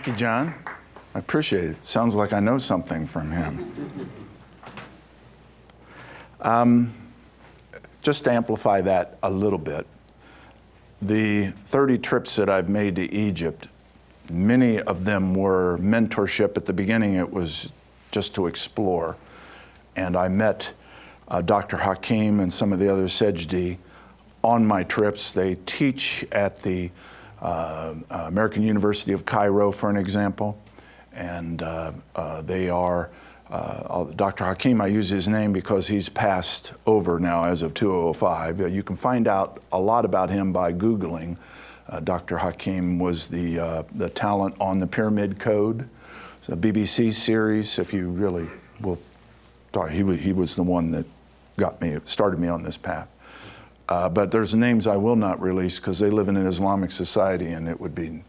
Thank you, John. I appreciate it. Sounds like I know something from him. Just to amplify that a little bit, the 30 trips that I've made to Egypt, many of them were mentorship. At the beginning, it was just to explore. And I met Dr. Hakim and some of the other Djedi on my trips. They teach at the American University of Cairo, for an example. And they are, Dr. Hakim, I use his name because he's passed over now as of 2005. You can find out a lot about him by Googling. Dr. Hakim was the talent on the Pyramid Code. It's a BBC series, if you really will talk. He was the one that started me on this path. But there's names I will not release because they live in an Islamic society and it would be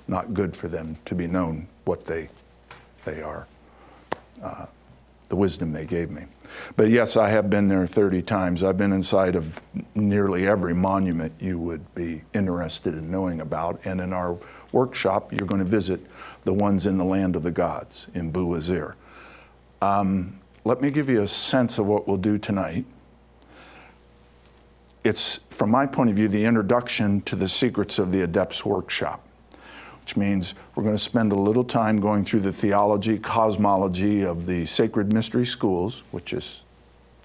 not good for them to be known what they are, the wisdom they gave me. But yes, I have been there 30 times. I've been inside of nearly every monument you would be interested in knowing about. And in our workshop, you're going to visit the ones in the land of the gods in Bouazir. Let me give you a sense of what we'll do tonight. It's, from my point of view, the introduction to the secrets of the Adepts Workshop, which means we're going to spend a little time going through the theology, cosmology of the sacred mystery schools, which is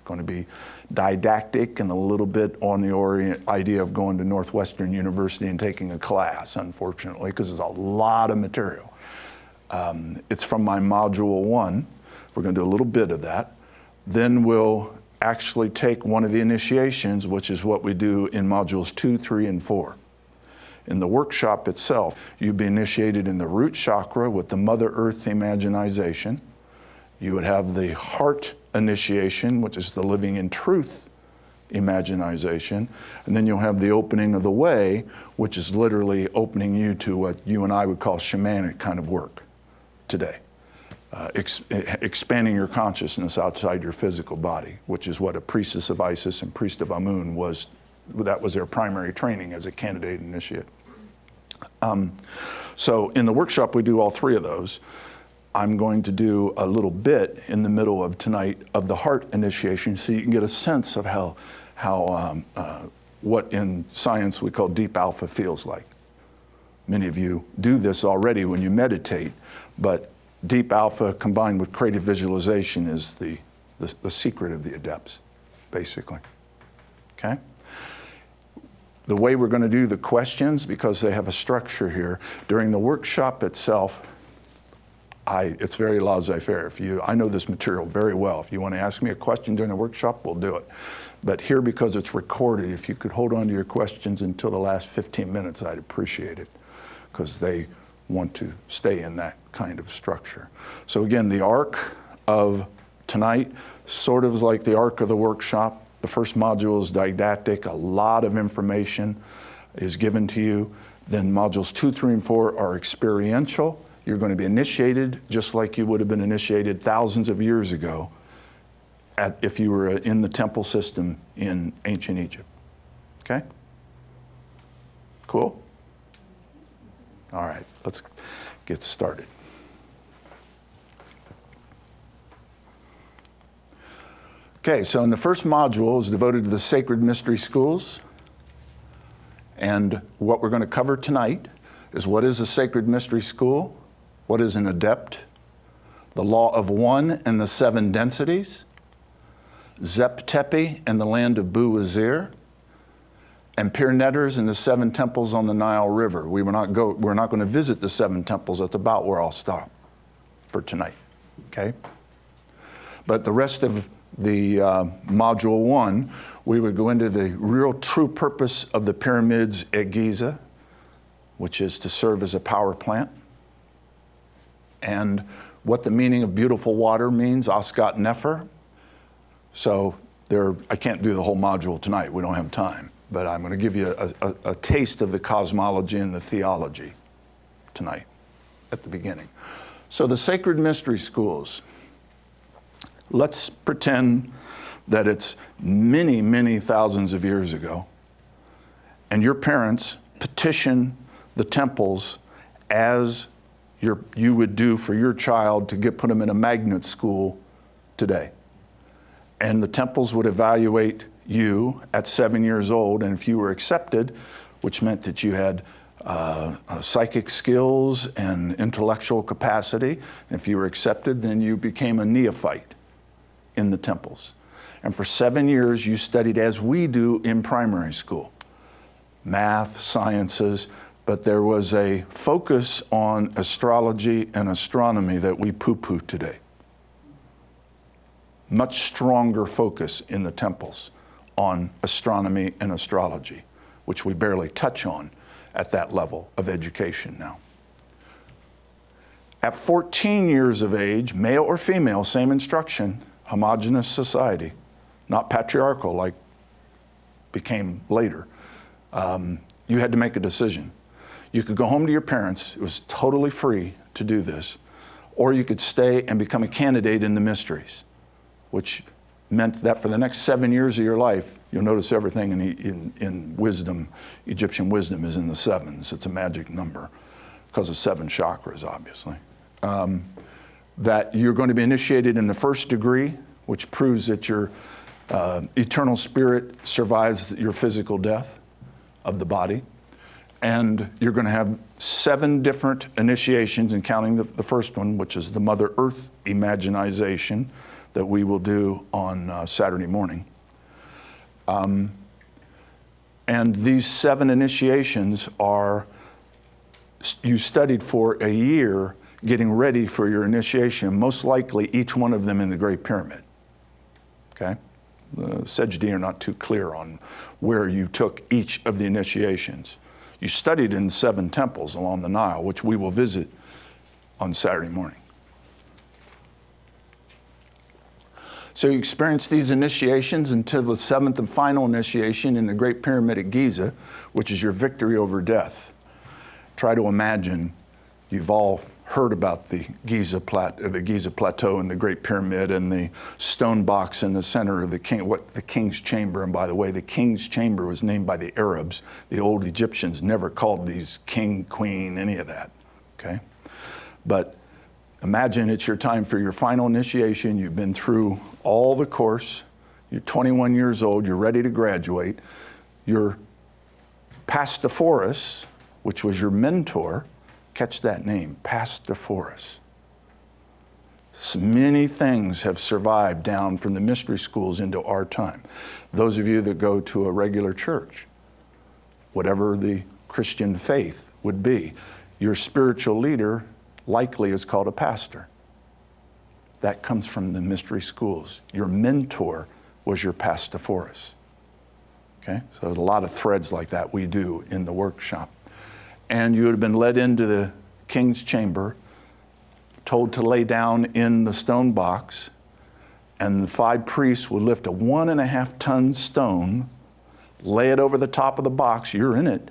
going to be didactic and a little bit on the idea of going to Northwestern University and taking a class, unfortunately, because there's a lot of material. It's from my Module 1. We're going to do a little bit of that. Then we'll actually take one of the initiations, which is what we do in Modules 2, 3, and 4. In the workshop itself, you'd be initiated in the root chakra with the Mother Earth imaginization. You would have the heart initiation, which is the living in truth imaginization. And then you'll have the opening of the way, which is literally opening you to what you and I would call shamanic kind of work today. Expanding your consciousness outside your physical body, which is what a priestess of Isis and priest of Amun was. That was their primary training as a candidate initiate. So in the workshop, we do all three of those. I'm going to do a little bit in the middle of tonight of the heart initiation so you can get a sense of how what in science we call deep alpha feels like. Many of you do this already when you meditate, but deep alpha combined with creative visualization is the secret of the adepts, basically. Okay? The way we're going to do the questions, because they have a structure here, during the workshop itself, it's very laissez-faire. I know this material very well. If you want to ask me a question during the workshop, we'll do it. But here, because it's recorded, if you could hold on to your questions until the last 15 minutes, I'd appreciate it, because they want to stay in that kind of structure. So again, the arc of tonight, sort of like the arc of the workshop. The first module is didactic. A lot of information is given to you. Then modules 2, 3, and 4 are experiential. You're going to be initiated just like you would have been initiated thousands of years ago if you were in the temple system in ancient Egypt. Okay? Cool? All right, let's get started. Okay, so in the first module is devoted to the sacred mystery schools. And what we're going to cover tonight is what is a sacred mystery school, what is an adept, the law of one and the 7 densities, Zep Tepi and the land of Bouazir, and Pir Netters and the 7 temples on the Nile River. We're not going to visit the 7 temples. That's about where I'll stop for tonight, okay? But the rest of the Module 1, we would go into the real true purpose of the pyramids at Giza, which is to serve as a power plant, and what the meaning of beautiful water means, Askat Nefer. So I can't do the whole module tonight. We don't have time. But I'm going to give you a taste of the cosmology and the theology tonight at the beginning. So the sacred mystery schools. Let's pretend that it's many, many thousands of years ago, and your parents petition the temples as you would do for your child to put them in a magnet school today. And the temples would evaluate you at 7 years old, and if you were accepted, which meant that you had psychic skills and intellectual capacity, and if you were accepted, then you became a neophyte in the temples. And for 7 years, you studied as we do in primary school, math, sciences, but there was a focus on astrology and astronomy that we poo-poo today. Much stronger focus in the temples on astronomy and astrology, which we barely touch on at that level of education now. At 14 years of age, male or female, same instruction, homogeneous society, not patriarchal like became later. You had to make a decision. You could go home to your parents, it was totally free to do this, or you could stay and become a candidate in the mysteries, which meant that for the next 7 years of your life, you'll notice everything in wisdom, Egyptian wisdom is in the sevens. It's a magic number because of 7 chakras, obviously. That you're going to be initiated in the first degree, which proves that your eternal spirit survives your physical death of the body. And you're going to have 7 different initiations, and counting the first one, which is the Mother Earth imaginization, that we will do on Saturday morning. And these 7 initiations are, you studied for a year getting ready for your initiation, most likely each one of them in the Great Pyramid. Okay? The Djedi are not too clear on where you took each of the initiations. You studied in 7 temples along the Nile, which we will visit on Saturday morning. So you experience these initiations until the 7th and final initiation in the Great Pyramid at Giza, which is your victory over death. Try to imagine, you've all heard about the Giza Plateau and the Great Pyramid and the stone box in the center of the King's Chamber. And by the way, the King's Chamber was named by the Arabs. The old Egyptians never called these king, queen, any of that, okay? But imagine it's your time for your final initiation. You've been through all the course. You're 21 years old. You're ready to graduate. Your Pastophorus, which was your mentor, catch that name, Pastophorus. So many things have survived down from the mystery schools into our time. Those of you that go to a regular church, whatever the Christian faith would be, your spiritual leader likely is called a pastor. That comes from the mystery schools. Your mentor was your Pastophorus. Okay, so there's a lot of threads like that we do in the workshop. And you would have been led into the King's Chamber, told to lay down in the stone box, and the 5 priests would lift a 1.5-ton stone, lay it over the top of the box, you're in it,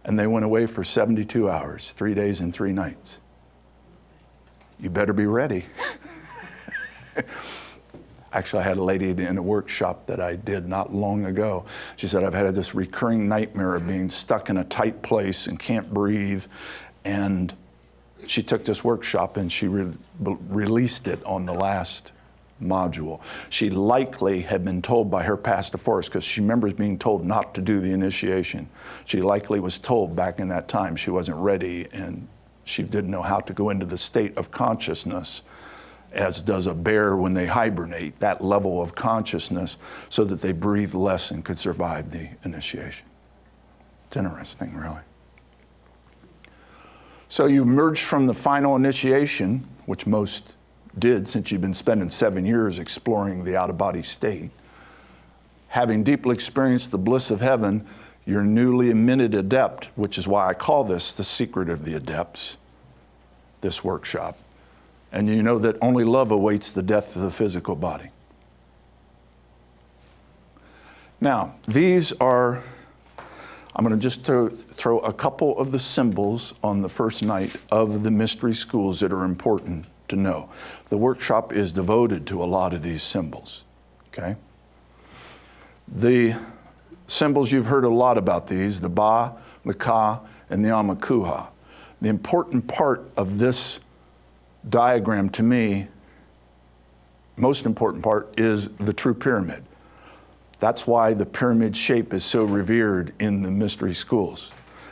and they went away for 72 hours, 3 days and 3 nights. You better be ready. Actually, I had a lady in a workshop that I did not long ago. She said, I've had this recurring nightmare of being stuck in a tight place and can't breathe. And she took this workshop and she released it on the last module. She likely had been told by her Pastophorus, because she remembers being told not to do the initiation. She likely was told back in that time she wasn't ready and she didn't know how to go into the state of consciousness, as does a bear when they hibernate, that level of consciousness, so that they breathe less and could survive the initiation. It's interesting, really. So you emerged from the final initiation, which most did since you've been spending 7 years exploring the out-of-body state. Having deeply experienced the bliss of heaven, you're newly minted adept, which is why I call this the secret of the adepts, this workshop. And you know that only love awaits the death of the physical body. Now, these are, I'm going to just throw a couple of the symbols on the first night of the mystery schools that are important to know. The workshop is devoted to a lot of these symbols, okay? The symbols, you've heard a lot about these, the Ba, the Ka, and the Amakuha. The important part of this diagram to me, most important part, is the true pyramid. That's why the pyramid shape is so revered in the mystery schools,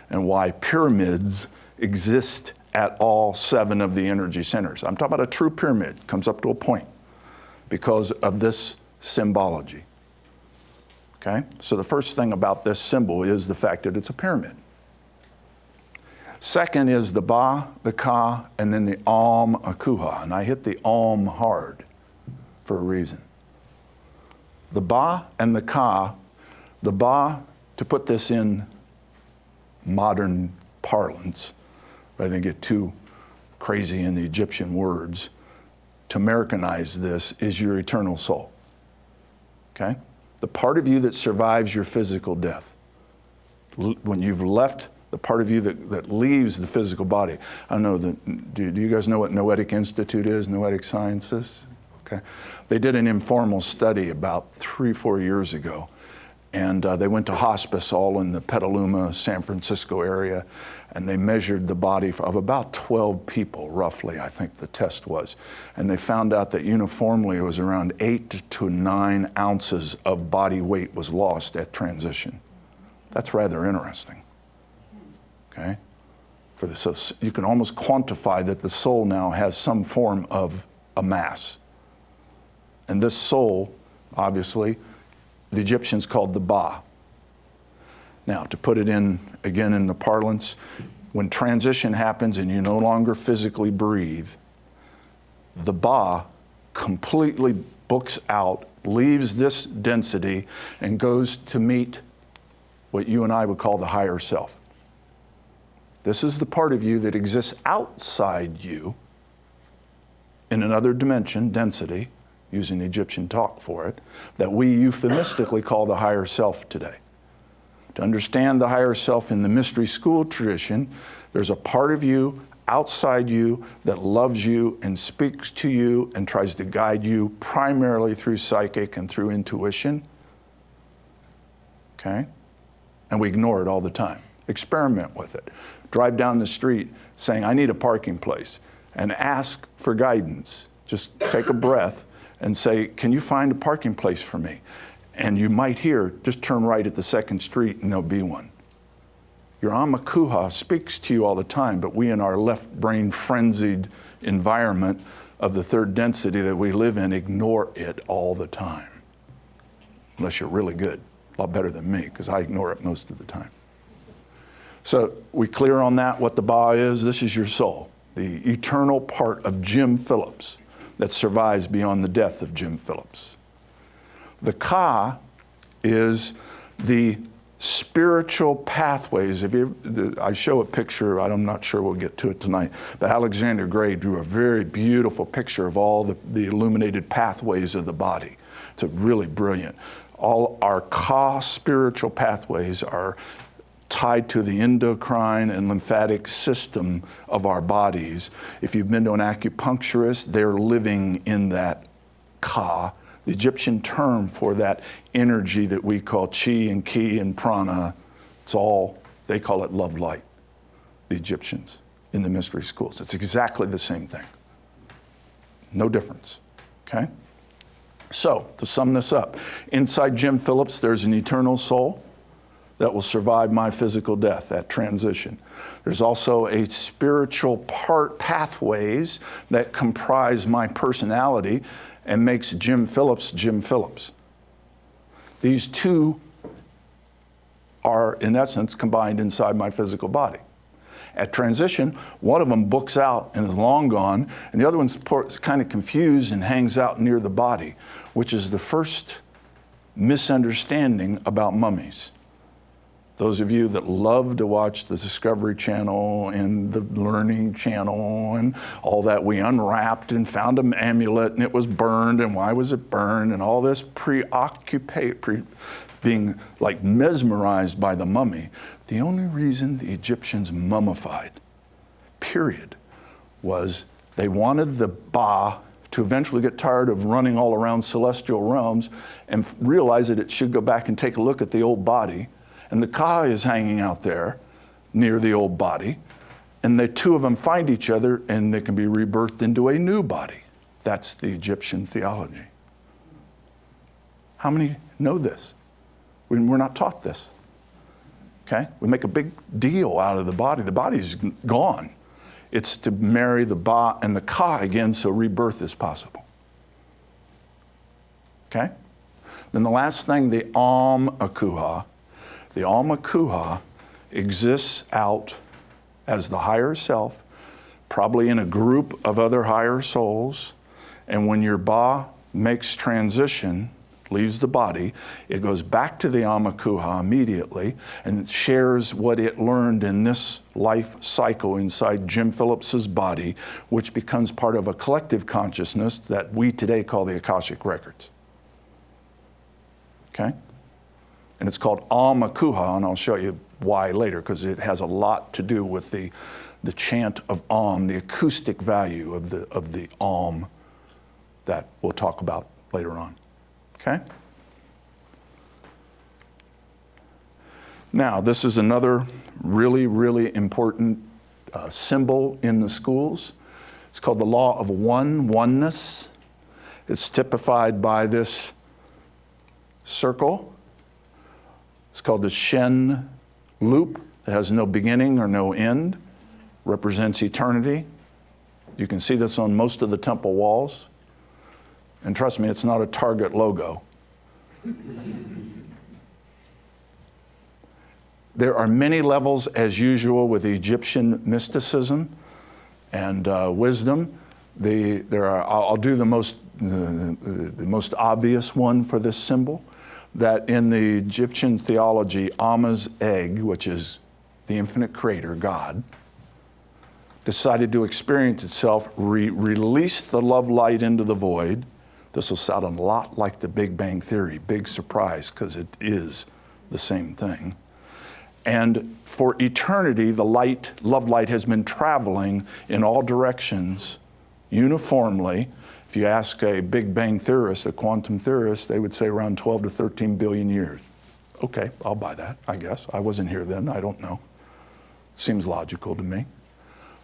and why pyramids exist at all 7 of the energy centers. I'm talking about a true pyramid. It comes up to a point because of this symbology. Okay? So the first thing about this symbol is the fact that it's a pyramid. Second is the Ba, the Ka, and then the Om Akuha. And I hit the Om hard for a reason. The Ba and the Ka, the Ba, to put this in modern parlance, rather than get too crazy in the Egyptian words, to Americanize this, is your eternal soul. Okay? The part of you that survives your physical death. When you've left the part of you that leaves the physical body. I don't know, do you guys know what Noetic Institute is, Noetic Sciences? Okay. They did an informal study about 3-4 years ago, and they went to hospice all in the Petaluma, San Francisco area, and they measured the body of about 12 people, roughly, I think the test was. And they found out that uniformly it was around 8 to 9 ounces of body weight was lost at transition. That's rather interesting. Okay? So you can almost quantify that the soul now has some form of a mass. And this soul, obviously, the Egyptians called the Ba. Now, to put it in, again, in the parlance, when transition happens and you no longer physically breathe, the Ba completely books out, leaves this density, and goes to meet what you and I would call the higher self. This is the part of you that exists outside you in another dimension, density, using Egyptian talk for it, that we euphemistically call the higher self today. To understand the higher self in the mystery school tradition, there's a part of you outside you that loves you and speaks to you and tries to guide you primarily through psychic and through intuition. Okay? And we ignore it all the time. Experiment with it. Drive down the street saying, I need a parking place, and ask for guidance. Just take a breath and say, can you find a parking place for me? And you might hear, just turn right at the second street and there'll be one. Your Amakuha speaks to you all the time, but we in our left brain frenzied environment of the third density that we live in ignore it all the time. Unless you're really good, a lot better than me, because I ignore it most of the time. So we clear on that, what the Ba is? This is your soul, the eternal part of Jim Phillips that survives beyond the death of Jim Phillips. The Ka is the spiritual pathways. I show a picture, I'm not sure we'll get to it tonight, but Alexander Gray drew a very beautiful picture of all the illuminated pathways of the body. It's really brilliant. All our Ka spiritual pathways are tied to the endocrine and lymphatic system of our bodies. If you've been to an acupuncturist, they're living in that Ka, the Egyptian term for that energy that we call chi and ki and prana. It's all, they call it love light, the Egyptians in the mystery schools. It's exactly the same thing. No difference, okay? So, to sum this up, inside Jim Phillips, there's an eternal soul that will survive my physical death at transition. There's also a spiritual pathways that comprise my personality and makes Jim Phillips Jim Phillips. These two are, in essence, combined inside my physical body. At transition, one of them books out and is long gone, and the other one's kind of confused and hangs out near the body, which is the first misunderstanding about mummies. Those of you that love to watch the Discovery Channel and the Learning Channel and all that, we unwrapped and found an amulet and it was burned, and why was it burned, and all this being like mesmerized by the mummy. The only reason the Egyptians mummified, period, was they wanted the Ba to eventually get tired of running all around celestial realms and realize that it should go back and take a look at the old body. And the Ka is hanging out there near the old body. and the two of them find each other and they can be rebirthed into a new body. That's the Egyptian theology. How many know this? We're not taught this. Okay? We make a big deal out of the body. The body's gone. It's to marry the Ba and the Ka again so rebirth is possible. Okay? Then the last thing, the Akuha. The Akuha exists out as the higher self, probably in a group of other higher souls. And when your Ba makes transition, leaves the body, it goes back to the Amakuha immediately and shares what it learned in this life cycle inside Jim Phillips's body, which becomes part of a collective consciousness that we today call the Akashic Records. Okay? And it's called Amakuha, and I'll show you why later, because it has a lot to do with the chant of Om, the acoustic value of the Om that we'll talk about later on. Okay? Now, this is another really, really important symbol in the schools. It's called the law of oneness. It's typified by this circle. It's called the Shen loop. It has no beginning or no end. Represents eternity. You can see this on most of the temple walls. And trust me, it's not a Target logo. There are many levels, as usual, with Egyptian mysticism and wisdom. I'll do the most obvious one for this symbol, that in the Egyptian theology, Amma's egg, which is the infinite creator, God, decided to experience itself, release the love light into the void. This will sound a lot like the Big Bang Theory, big surprise, because it is the same thing. And for eternity, the love light has been traveling in all directions uniformly. If you ask a Big Bang theorist, a quantum theorist, they would say around 12 to 13 billion years. Okay, I'll buy that, I guess. I wasn't here then, I don't know. Seems logical to me.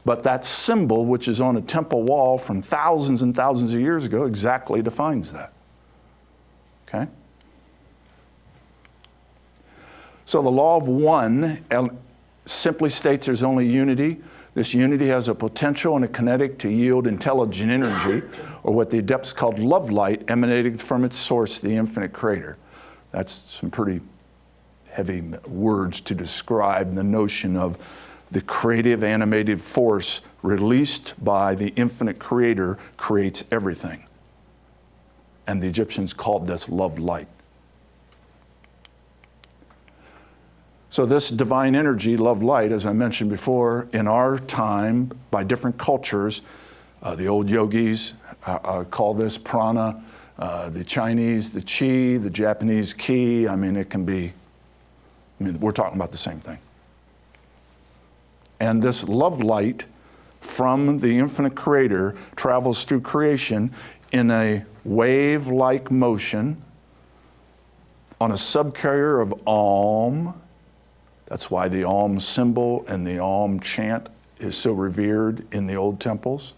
But that symbol, which is on a temple wall from thousands and thousands of years ago, exactly defines that. Okay? So the law of one simply states there's only unity. This unity has a potential and a kinetic to yield intelligent energy, or what the Adepts called love light, emanating from its source, the infinite creator. That's some pretty heavy words to describe the notion of the creative animated force released by the infinite creator creates everything. And the Egyptians called this love light. So this divine energy, love light, as I mentioned before, in our time, by different cultures, the old yogis call this prana, the Chinese, the chi, the Japanese ki. We're talking about the same thing. And this love light from the infinite creator travels through creation in a wave-like motion on a subcarrier of Om. That's why the Om symbol and the Om chant is so revered in the old temples,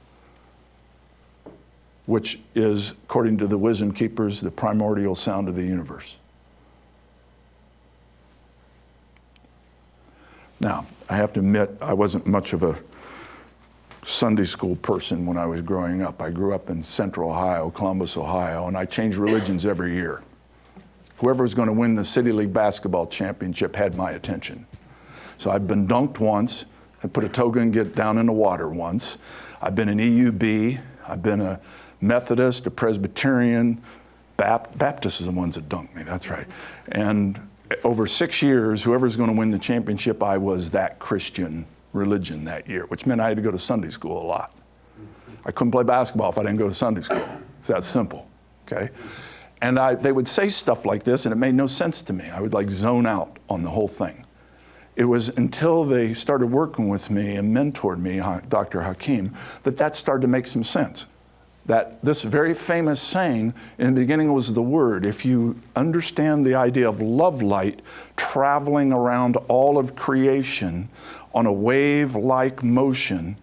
which is, according to the wisdom keepers, the primordial sound of the universe. Now, I have to admit, I wasn't much of a Sunday school person when I was growing up. I grew up in Central Ohio, Columbus, Ohio, and I changed religions every year. Whoever was going to win the City League basketball championship had my attention. So I've been dunked once. I put a toga and get down in the water once. I've been an EUB. I've been a Methodist, a Presbyterian. Baptist is the ones that dunked me, that's right. And over 6 years, whoever's going to win the championship, I was that Christian religion that year, which meant I had to go to Sunday school a lot. I couldn't play basketball if I didn't go to Sunday school. It's that simple, okay? And they would say stuff like this, and it made no sense to me. I would zone out on the whole thing. It was until they started working with me and mentored me, Dr. Hakim, that started to make some sense. that this very famous saying, in the beginning was the Word. If you understand the idea of love light traveling around all of creation on a wave-like motion,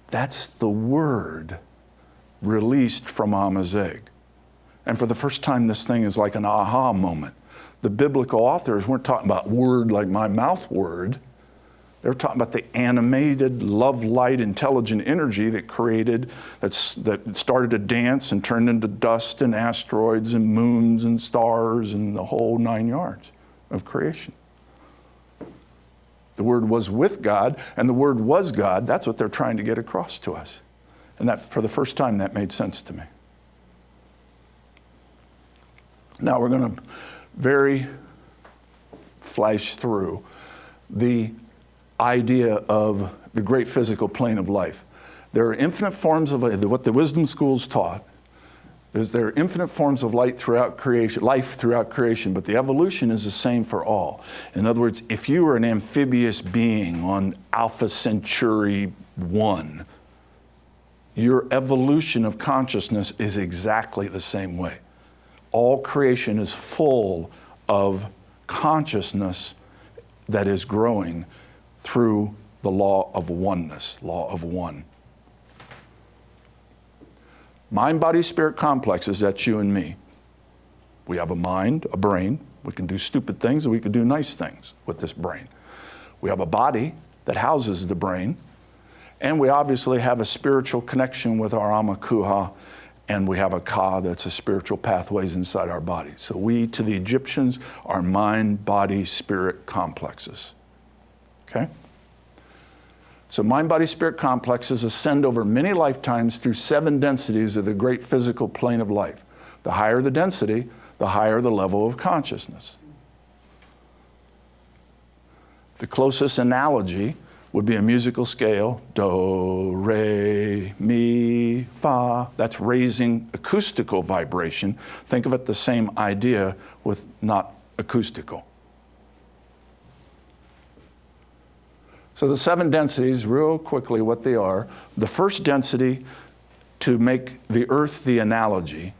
that's the Word released from Amma's egg. And for the first time, this thing is like an aha moment. The biblical authors weren't talking about word like my mouth word. They were talking about the animated, love light, intelligent energy that that started to dance and turned into dust and asteroids and moons and stars and the whole 9 yards of creation. The Word was with God, and the Word was God. That's what they're trying to get across to us. And that, for the first time, that made sense to me. Now we're going to very flash through the idea of the great physical plane of life. There are infinite forms of what the wisdom schools taught is there are infinite forms of life throughout creation, but the evolution is the same for all. In other words, if you were an amphibious being on Alpha Centauri 1, your evolution of consciousness is exactly the same way. All creation is full of consciousness that is growing through the law of oneness, law of one. Mind, body, spirit complexes, that's you and me. We have a mind, a brain. We can do stupid things and we can do nice things with this brain. We have a body that houses the brain. And we obviously have a spiritual connection with our Amakuha, and we have a Ka that's a spiritual pathways inside our body. So we, to the Egyptians, are mind, body, spirit complexes. Okay? So mind, body, spirit complexes ascend over many lifetimes through 7 densities of the great physical plane of life. The higher the density, the higher the level of consciousness. The closest analogy would be a musical scale, do, re, mi, fa. That's raising acoustical vibration. Think of it the same idea with not acoustical. So the 7 densities, real quickly what they are. The first density, to make the earth the analogy,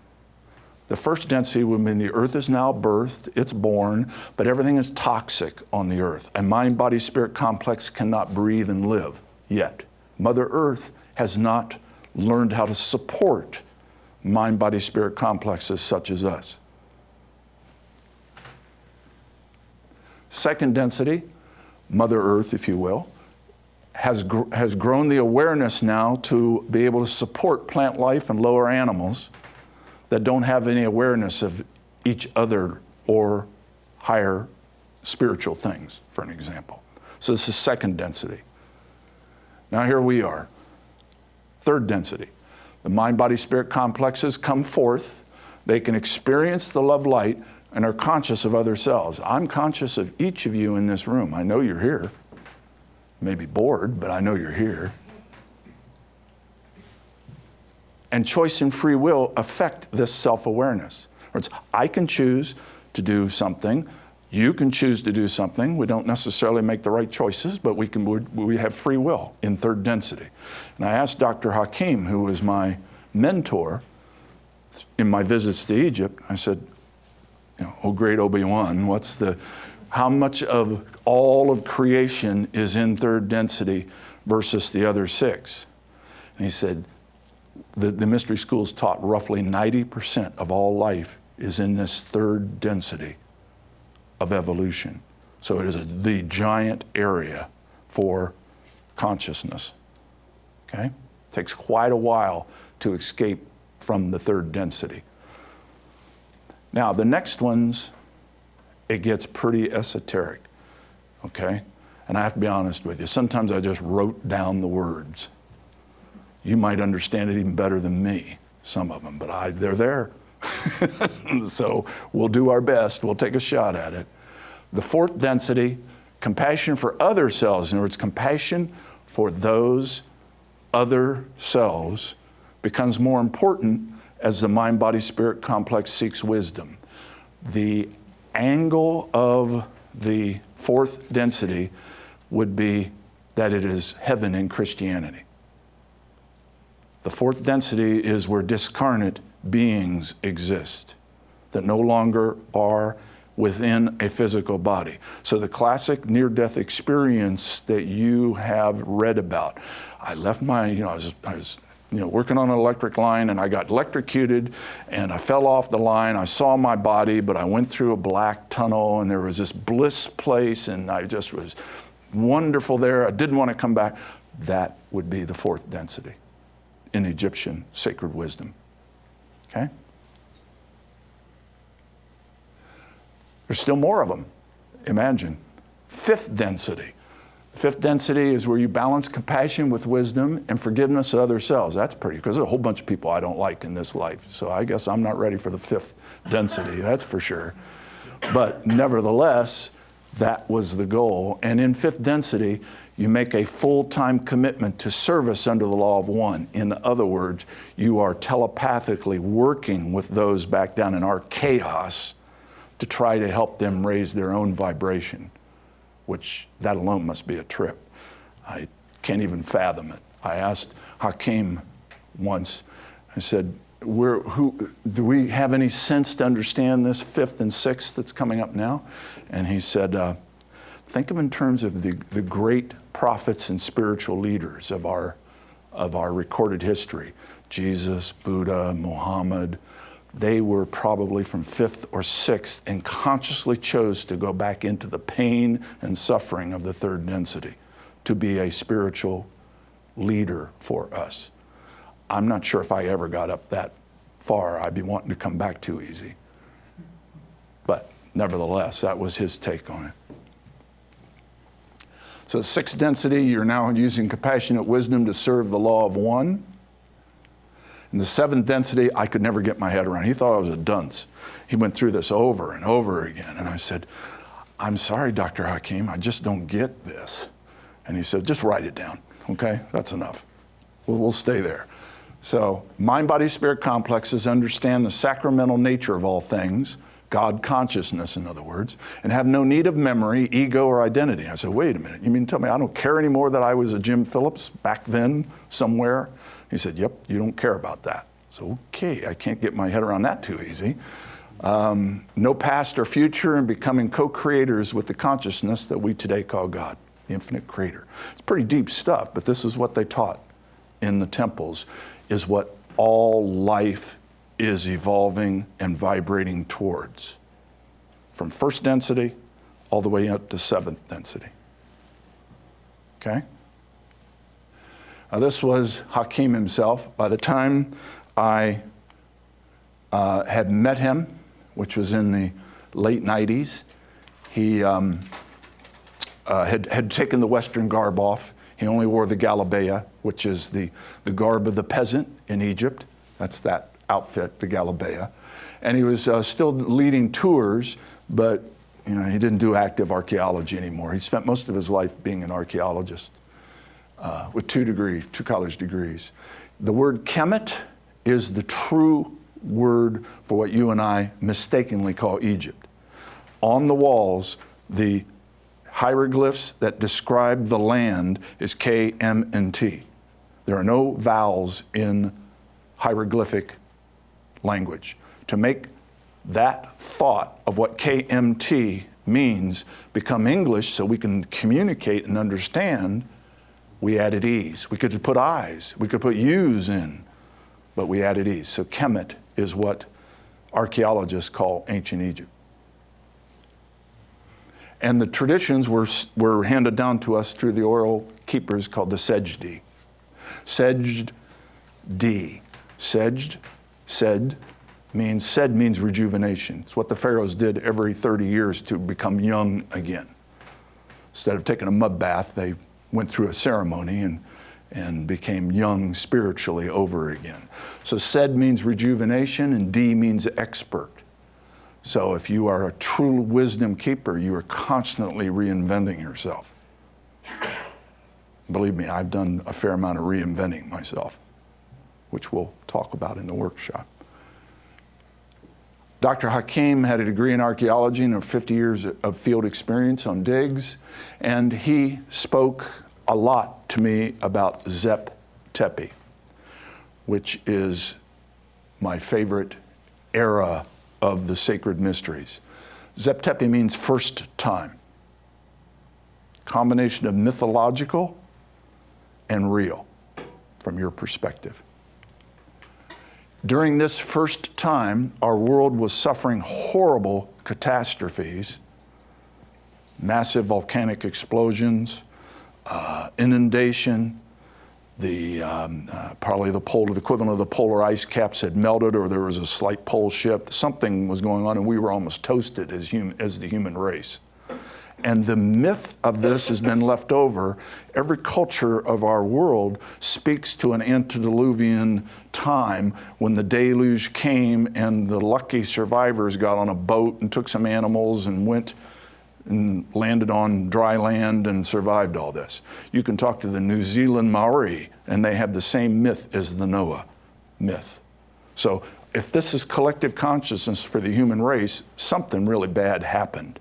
the first density would mean the earth is now birthed, it's born, but everything is toxic on the earth. A mind, body, spirit complex cannot breathe and live yet. Mother Earth has not learned how to support mind, body, spirit complexes such as us. Second density, Mother Earth, if you will, has grown the awareness now to be able to support plant life and lower animals that don't have any awareness of each other or higher spiritual things, for an example. So this is second density. Now here we are. Third density. The mind, body, spirit complexes come forth. They can experience the love light and are conscious of other selves. I'm conscious of each of you in this room. I know you're here. Maybe bored, but I know you're here. And choice and free will affect this self-awareness. I can choose to do something. You can choose to do something. We don't necessarily make the right choices, but we have free will in third density. And I asked Dr. Hakim, who was my mentor in my visits to Egypt, I said, oh great Obi-Wan, how much of all of creation is in third density versus the other 6? And he said, the mystery schools taught roughly 90% of all life is in this third density of evolution. So it is the giant area for consciousness. Okay? It takes quite a while to escape from the third density. Now, the next ones, it gets pretty esoteric. Okay? And I have to be honest with you. Sometimes I just wrote down the words. You might understand it even better than me, some of them, but they're there. So we'll do our best. We'll take a shot at it. The fourth density, compassion for other selves. In other words, compassion for those other selves becomes more important as the mind, body, spirit complex seeks wisdom. The angle of the fourth density would be that it is heaven in Christianity. The fourth density is where discarnate beings exist that no longer are within a physical body. So the classic near-death experience that you have read about, I left my, I was working on an electric line, and I got electrocuted, and I fell off the line. I saw my body, but I went through a black tunnel, and there was this bliss place, and I just was wonderful there. I didn't want to come back. That would be the fourth density in Egyptian sacred wisdom. Okay? There's still more of them. Imagine. Fifth density. Fifth density is where you balance compassion with wisdom and forgiveness of other selves. That's pretty, because there's a whole bunch of people I don't like in this life. So I guess I'm not ready for the fifth density, that's for sure. But nevertheless, that was the goal. And in fifth density, you make a full-time commitment to service under the law of one. In other words, you are telepathically working with those back down in our chaos to try to help them raise their own vibration, which that alone must be a trip. I can't even fathom it. I asked Hakeem once, I said, do we have any sense to understand this fifth and sixth that's coming up now? And he said, think of in terms of the great prophets and spiritual leaders of our recorded history. Jesus, Buddha, Muhammad. They were probably from fifth or sixth and consciously chose to go back into the pain and suffering of the third density to be a spiritual leader for us. I'm not sure if I ever got up that far. I'd be wanting to come back too easy. But nevertheless, that was his take on it. So the sixth density, you're now using compassionate wisdom to serve the law of one. And the seventh density, I could never get my head around. He thought I was a dunce. He went through this over and over again. And I said, I'm sorry, Dr. Hakeem, I just don't get this. And he said, just write it down, okay? That's enough. We'll stay there. So mind, body, spirit complexes understand the sacramental nature of all things, God consciousness, in other words, and have no need of memory, ego, or identity. I said, wait a minute, you mean to tell me I don't care anymore that I was a Jim Phillips back then somewhere? He said, yep, you don't care about that. So, okay, I can't get my head around that too easy. No past or future, and becoming co-creators with the consciousness that we today call God, the infinite creator. It's pretty deep stuff, but this is what they taught in the temples, is what all life is evolving and vibrating towards. From first density all the way up to seventh density. Okay? Now this was Hakeem himself. By the time I had met him, which was in the late 90s, he had taken the Western garb off. He only wore the galabeah, which is the garb of the peasant in Egypt. That's that outfit, the galabeah. And he was still leading tours, but he didn't do active archaeology anymore. He spent most of his life being an archaeologist with two college degrees. The word Kemet is the true word for what you and I mistakenly call Egypt. On the walls, the hieroglyphs that describe the land is K, M, and T. There are no vowels in hieroglyphic language. To make that thought of what KMT means become English so we can communicate and understand, we added E's. We could put I's, we could put U's in, but we added E's. So Kemet is what archaeologists call ancient Egypt. And the traditions were handed down to us through the oral keepers called the Djedi. Djedi. Said means rejuvenation. It's what the pharaohs did every 30 years to become young again. Instead of taking a mud bath, they went through a ceremony and became young spiritually over again. So said means rejuvenation, and D means expert. So if you are a true wisdom keeper, you are constantly reinventing yourself. Believe me, I've done a fair amount of reinventing myself, which we'll talk about in the workshop. Dr. Hakeem had a degree in archaeology and 50 years of field experience on digs, and he spoke a lot to me about Zep Tepi. which is my favorite era of the sacred mysteries. Zep Tepi means first time. Combination of mythological and real from your perspective. During this first time, our world was suffering horrible catastrophes, massive volcanic explosions, inundation, probably the equivalent of the polar ice caps had melted, or there was a slight pole shift. Something was going on, and we were almost toasted as the human race. And the myth of this has been left over. Every culture of our world speaks to an antediluvian time when the deluge came and the lucky survivors got on a boat and took some animals and went and landed on dry land and survived all this. You can talk to the New Zealand Maori, and they have the same myth as the Noah myth. So if this is collective consciousness for the human race, something really bad happened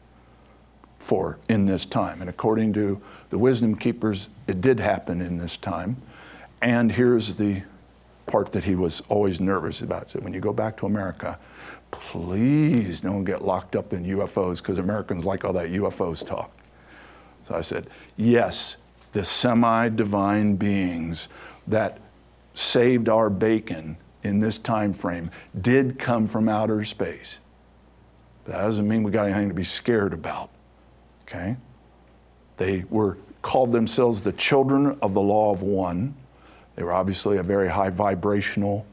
in this time. And according to the wisdom keepers, it did happen in this time. And here's the part that he was always nervous about. So when you go back to America, please don't get locked up in UFOs, because Americans like all that UFOs talk. So I said, yes, the semi-divine beings that saved our bacon in this time frame did come from outer space. But that doesn't mean we got anything to be scared about. Okay? They called themselves the children of the law of one. They were obviously a very high vibrational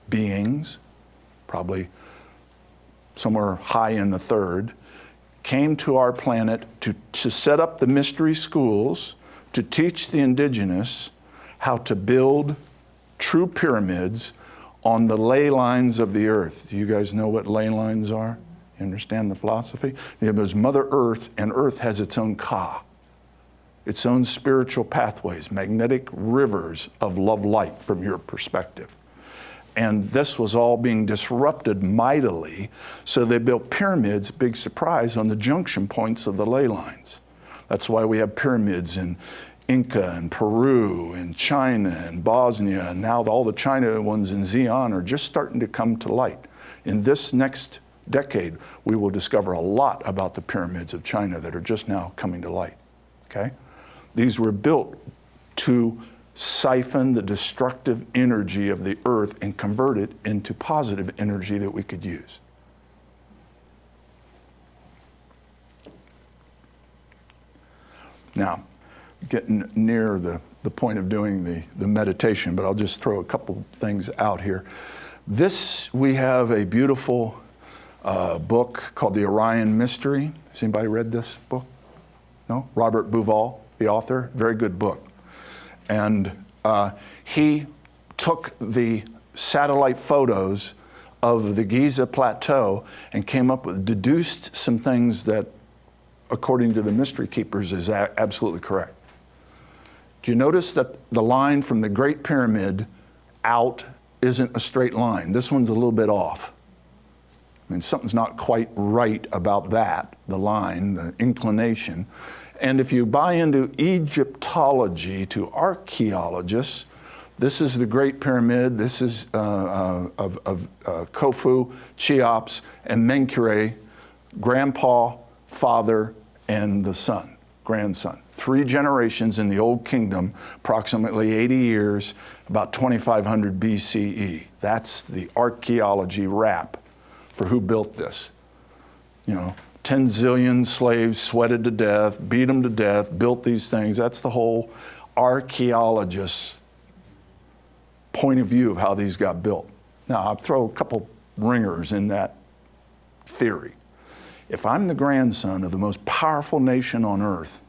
beings, probably somewhere high in the third, came to our planet to set up the mystery schools, to teach the indigenous how to build true pyramids on the ley lines of the earth. Do you guys know what ley lines are? You understand the philosophy? There's Mother Earth, and Earth has its own Ka, its own spiritual pathways, magnetic rivers of love light from your perspective. And this was all being disrupted mightily, so they built pyramids, big surprise, on the junction points of the ley lines. That's why we have pyramids in Inca and Peru and China and Bosnia, and now all the China ones in Xi'an are just starting to come to light. In this next decade, we will discover a lot about the pyramids of China that are just now coming to light, okay? These were built to siphon the destructive energy of the earth and convert it into positive energy that we could use. Now, getting near the point of doing the meditation, but I'll just throw a couple things out here. We have a beautiful book called The Orion Mystery. Has anybody read this book? No? Robert Bauval, the author, very good book. And he took the satellite photos of the Giza Plateau and came up with, deduced some things that, according to the mystery keepers, is absolutely correct. Do you notice that the line from the Great Pyramid out isn't a straight line? This one's a little bit off. I mean, something's not quite right about that, the line, the inclination. And if you buy into Egyptology, to archaeologists, this is the Great Pyramid, this is of Khufu, Cheops, and Menkaure, grandpa, father, and the son, grandson. 3 generations in the Old Kingdom, approximately 80 years, about 2500 BCE. That's the archaeology wrap for who built this. 10 zillion slaves sweated to death, beat them to death, built these things. That's the whole archaeologist's point of view of how these got built. Now, I'll throw a couple ringers in that theory. If I'm the grandson of the most powerful nation on earth,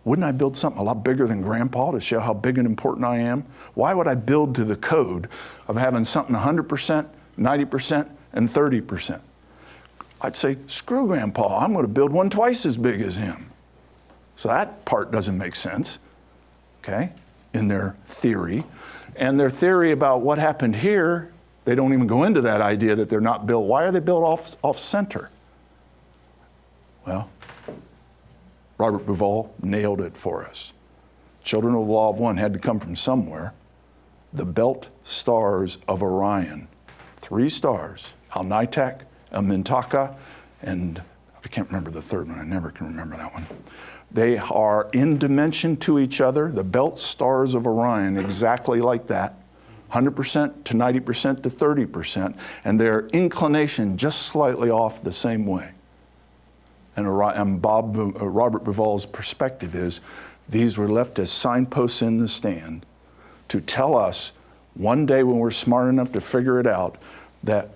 wouldn't I build something a lot bigger than Grandpa to show how big and important I am? Why would I build to the code of having something 100%, 90%, and 30%? I'd say, screw Grandpa, I'm going to build one twice as big as him. So that part doesn't make sense, okay, in their theory. And their theory about what happened here, they don't even go into that idea that they're not built. Why are they built off center? Well, Robert Bauval nailed it for us. Children of the law of one had to come from somewhere. the belt stars of Orion. 3 stars, Alnitak, Mintaka, and I can't remember the third one. I never can remember that one. They are in dimension to each other, the belt stars of Orion, exactly like that. 100% to 90% to 30%, and their inclination just slightly off the same way. And Robert Bauval's perspective is, these were left as signposts in the stand to tell us one day when we're smart enough to figure it out that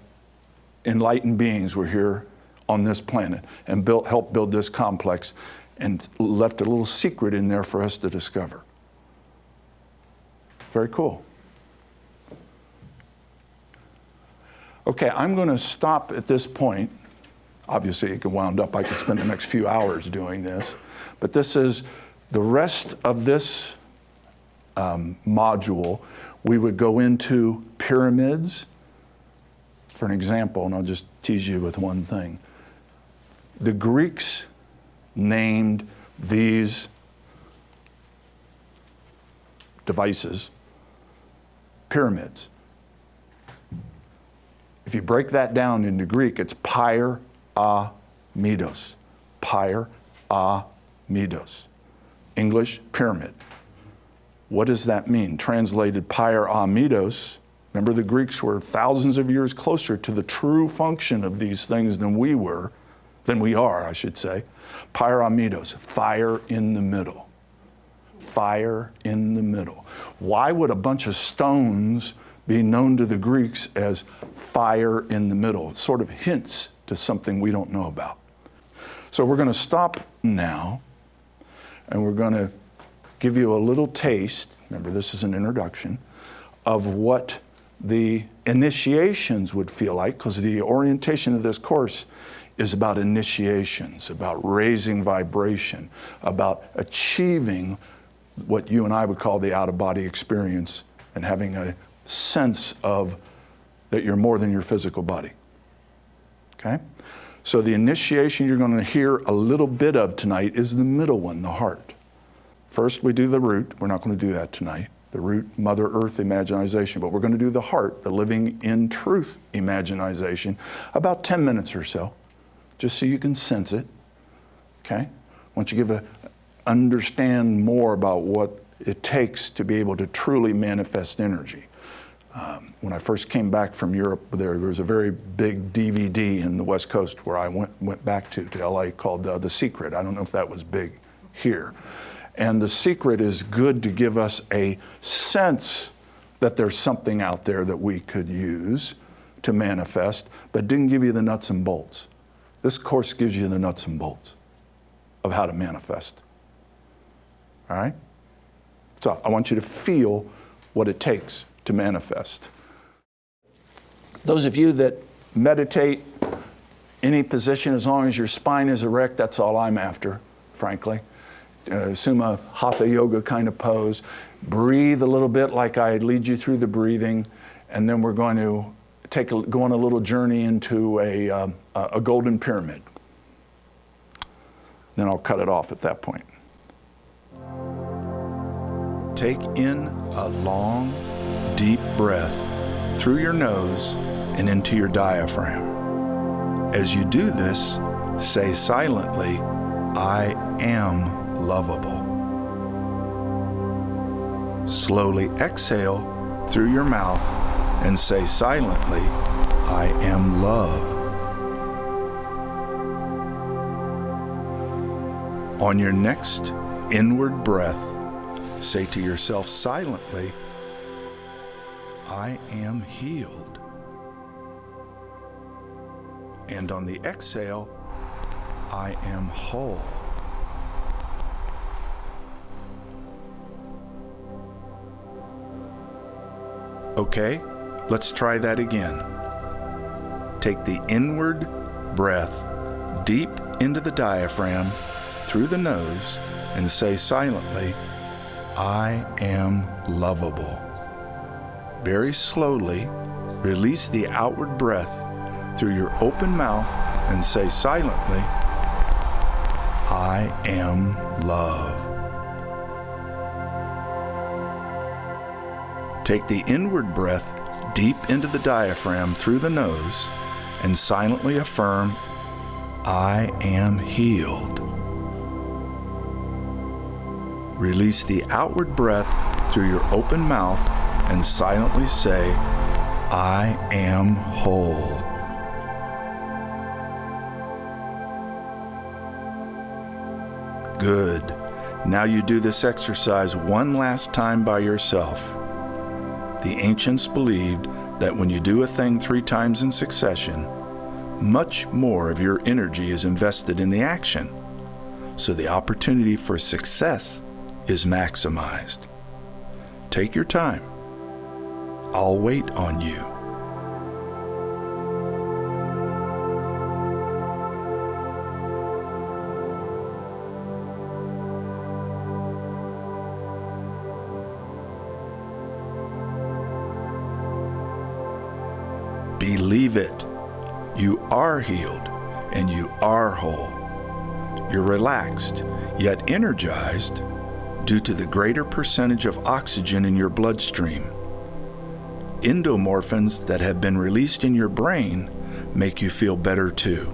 enlightened beings were here on this planet and helped build this complex and left a little secret in there for us to discover. Very cool. Okay, I'm going to stop at this point. Obviously, it could wound up. I could spend the next few hours doing this. But this is the rest of this module. We would go into pyramids. For an example, and I'll just tease you with one thing. The Greeks named these devices pyramids. If you break that down into Greek, it's pyramidos. Pyramidos. English, pyramid. What does that mean? Translated pyramidos. Remember, the Greeks were thousands of years closer to the true function of these things than we are, I should say. Pyramidos, fire in the middle. Fire in the middle. Why would a bunch of stones be known to the Greeks as fire in the middle? It sort of hints to something we don't know about. So we're going to stop now, and we're going to give you a little taste, remember this is an introduction, of what the initiations would feel like, because the orientation of this course is about initiations, about raising vibration, about achieving what you and I would call the out-of-body experience and having a sense of that you're more than your physical body. Okay? So the initiation you're going to hear a little bit of tonight is the middle one, the heart. First we do the root. We're not going to do that tonight. The root, Mother Earth imaginization, but we're going to do the heart, the living in truth imaginization, about 10 minutes or so, just so you can sense it. Okay? Once you understand more about what it takes to be able to truly manifest energy. When I first came back from Europe, there was a very big DVD in the West Coast where I went back to LA called The Secret. I don't know if that was big here. And The Secret is good to give us a sense that there's something out there that we could use to manifest, but didn't give you the nuts and bolts. This course gives you the nuts and bolts of how to manifest. All right? So I want you to feel what it takes to manifest. Those of you that meditate any position, as long as your spine is erect, that's all I'm after, frankly. Assume a hatha yoga kind of pose. Breathe a little bit like I lead you through the breathing, and then we're going to go on a little journey into a golden pyramid. Then I'll cut it off at that point. Take in a long, deep breath through your nose and into your diaphragm. As you do this, say silently, I am lovable. Slowly exhale through your mouth and say silently, I am love. On your next inward breath, say to yourself silently, I am healed. And on the exhale, I am whole. Okay, let's try that again. Take the inward breath deep into the diaphragm through the nose and say silently, I am lovable. Very slowly, release the outward breath through your open mouth and say silently, I am love. Take the inward breath deep into the diaphragm through the nose and silently affirm, I am healed. Release the outward breath through your open mouth and silently say, I am whole. Good. Now you do this exercise one last time by yourself. The ancients believed that when you do a thing 3 times in succession, much more of your energy is invested in the action, so the opportunity for success is maximized. Take your time. I'll wait on you. Believe it. You are healed and you are whole. You're relaxed, yet energized due to the greater percentage of oxygen in your bloodstream. Endomorphins that have been released in your brain make you feel better too.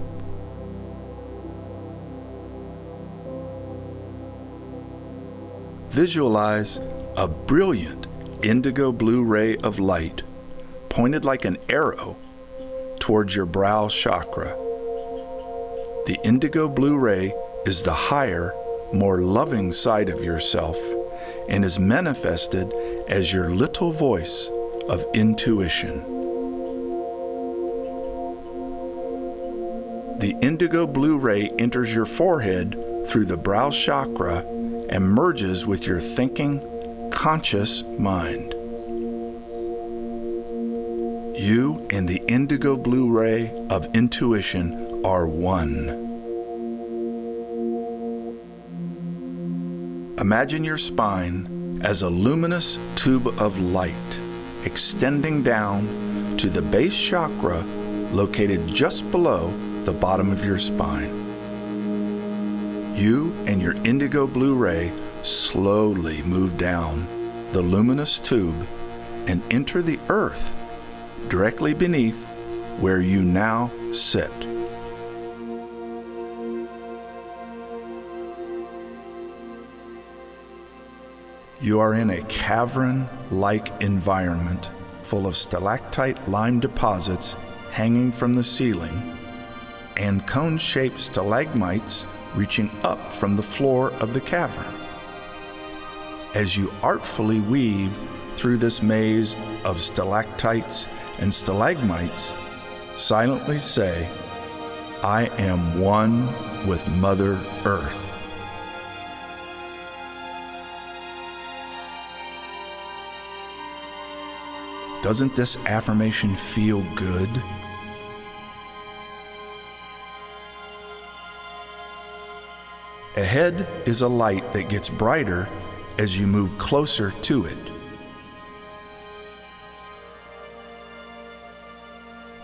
Visualize a brilliant indigo blue ray of light pointed like an arrow towards your brow chakra. The indigo blue ray is the higher, more loving side of yourself and is manifested as your little voice of intuition. The indigo blue ray enters your forehead through the brow chakra and merges with your thinking, conscious mind. You and the indigo blue ray of intuition are one. Imagine your spine as a luminous tube of light extending down to the base chakra located just below the bottom of your spine. You and your indigo blue ray slowly move down the luminous tube and enter the earth directly beneath where you now sit. You are in a cavern-like environment full of stalactite lime deposits hanging from the ceiling and cone-shaped stalagmites reaching up from the floor of the cavern. As you artfully weave through this maze of stalactites and stalagmites, silently say, I am one with Mother Earth. Doesn't this affirmation feel good? Ahead is a light that gets brighter as you move closer to it.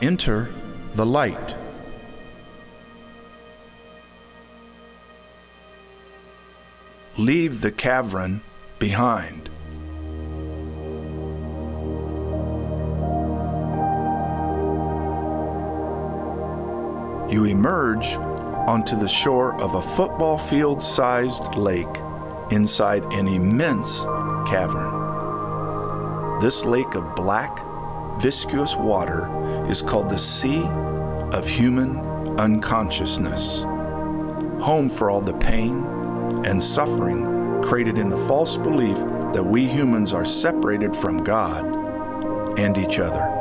Enter the light. Leave the cavern behind. You emerge onto the shore of a football field-sized lake inside an immense cavern. This lake of black, viscous water is called the Sea of Human Unconsciousness, home for all the pain and suffering created in the false belief that we humans are separated from God and each other.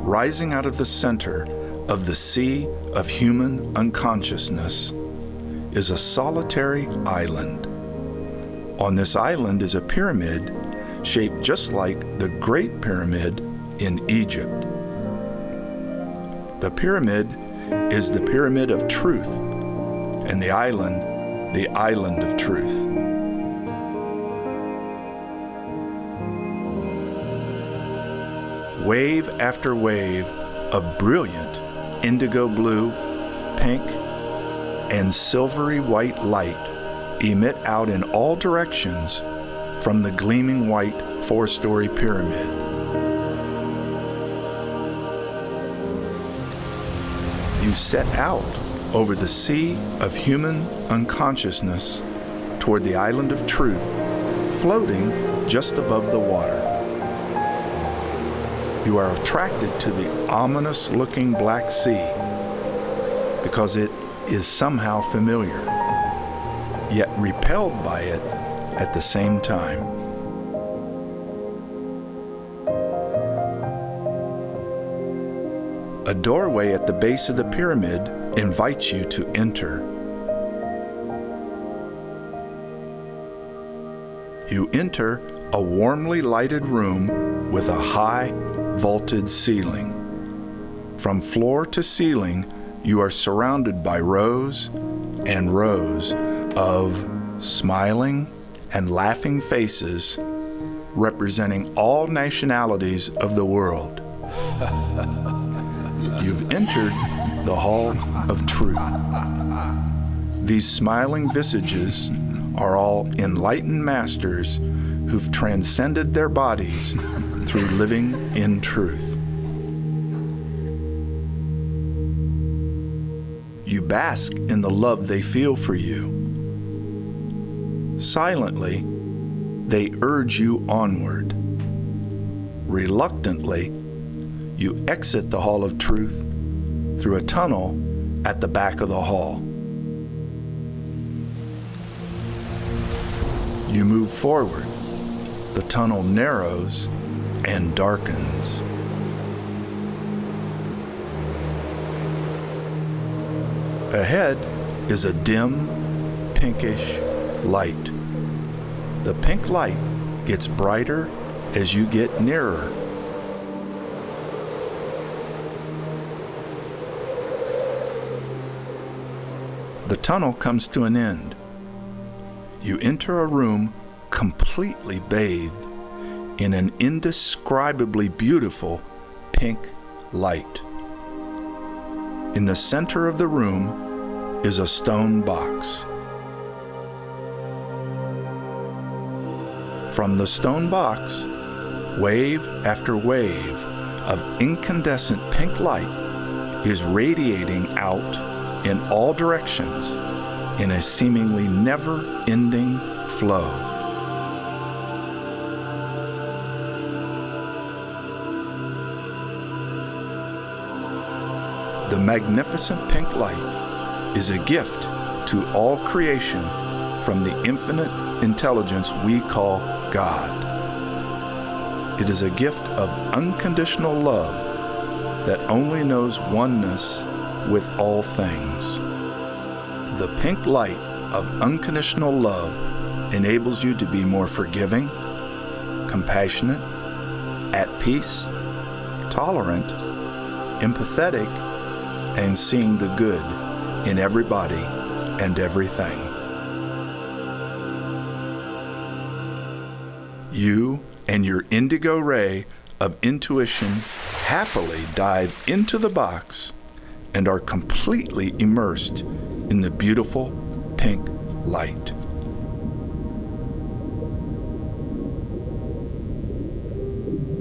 Rising out of the center of the Sea of Human Unconsciousness is a solitary island. On this island is a pyramid shaped just like the Great Pyramid in Egypt. The pyramid is the Pyramid of Truth, and the Island of Truth. Wave after wave of brilliant indigo blue, pink, and silvery white light emit out in all directions from the gleaming white 4-story pyramid. You set out over the sea of human unconsciousness toward the island of truth, floating just above the water. You are attracted to the ominous-looking Black Sea because it is somehow familiar, yet repelled by it at the same time. A doorway at the base of the pyramid invites you to enter. You enter a warmly lighted room with a high, vaulted ceiling. From floor to ceiling, you are surrounded by rows and rows of smiling and laughing faces representing all nationalities of the world. You've entered the Hall of Truth. These smiling visages are all enlightened masters who've transcended their bodies through living in truth. You bask in the love they feel for you. Silently, they urge you onward. Reluctantly, you exit the Hall of Truth through a tunnel at the back of the hall. You move forward. The tunnel narrows and darkens. Ahead is a dim, pinkish light. The pink light gets brighter as you get nearer. The tunnel comes to an end. You enter a room completely bathed in an indescribably beautiful pink light. In the center of the room is a stone box. From the stone box, wave after wave of incandescent pink light is radiating out in all directions in a seemingly never-ending flow. The magnificent pink light is a gift to all creation from the infinite intelligence we call God. It is a gift of unconditional love that only knows oneness with all things. The pink light of unconditional love enables you to be more forgiving, compassionate, at peace, tolerant, empathetic, and seeing the good in everybody and everything. You and your indigo ray of intuition happily dive into the box and are completely immersed in the beautiful pink light.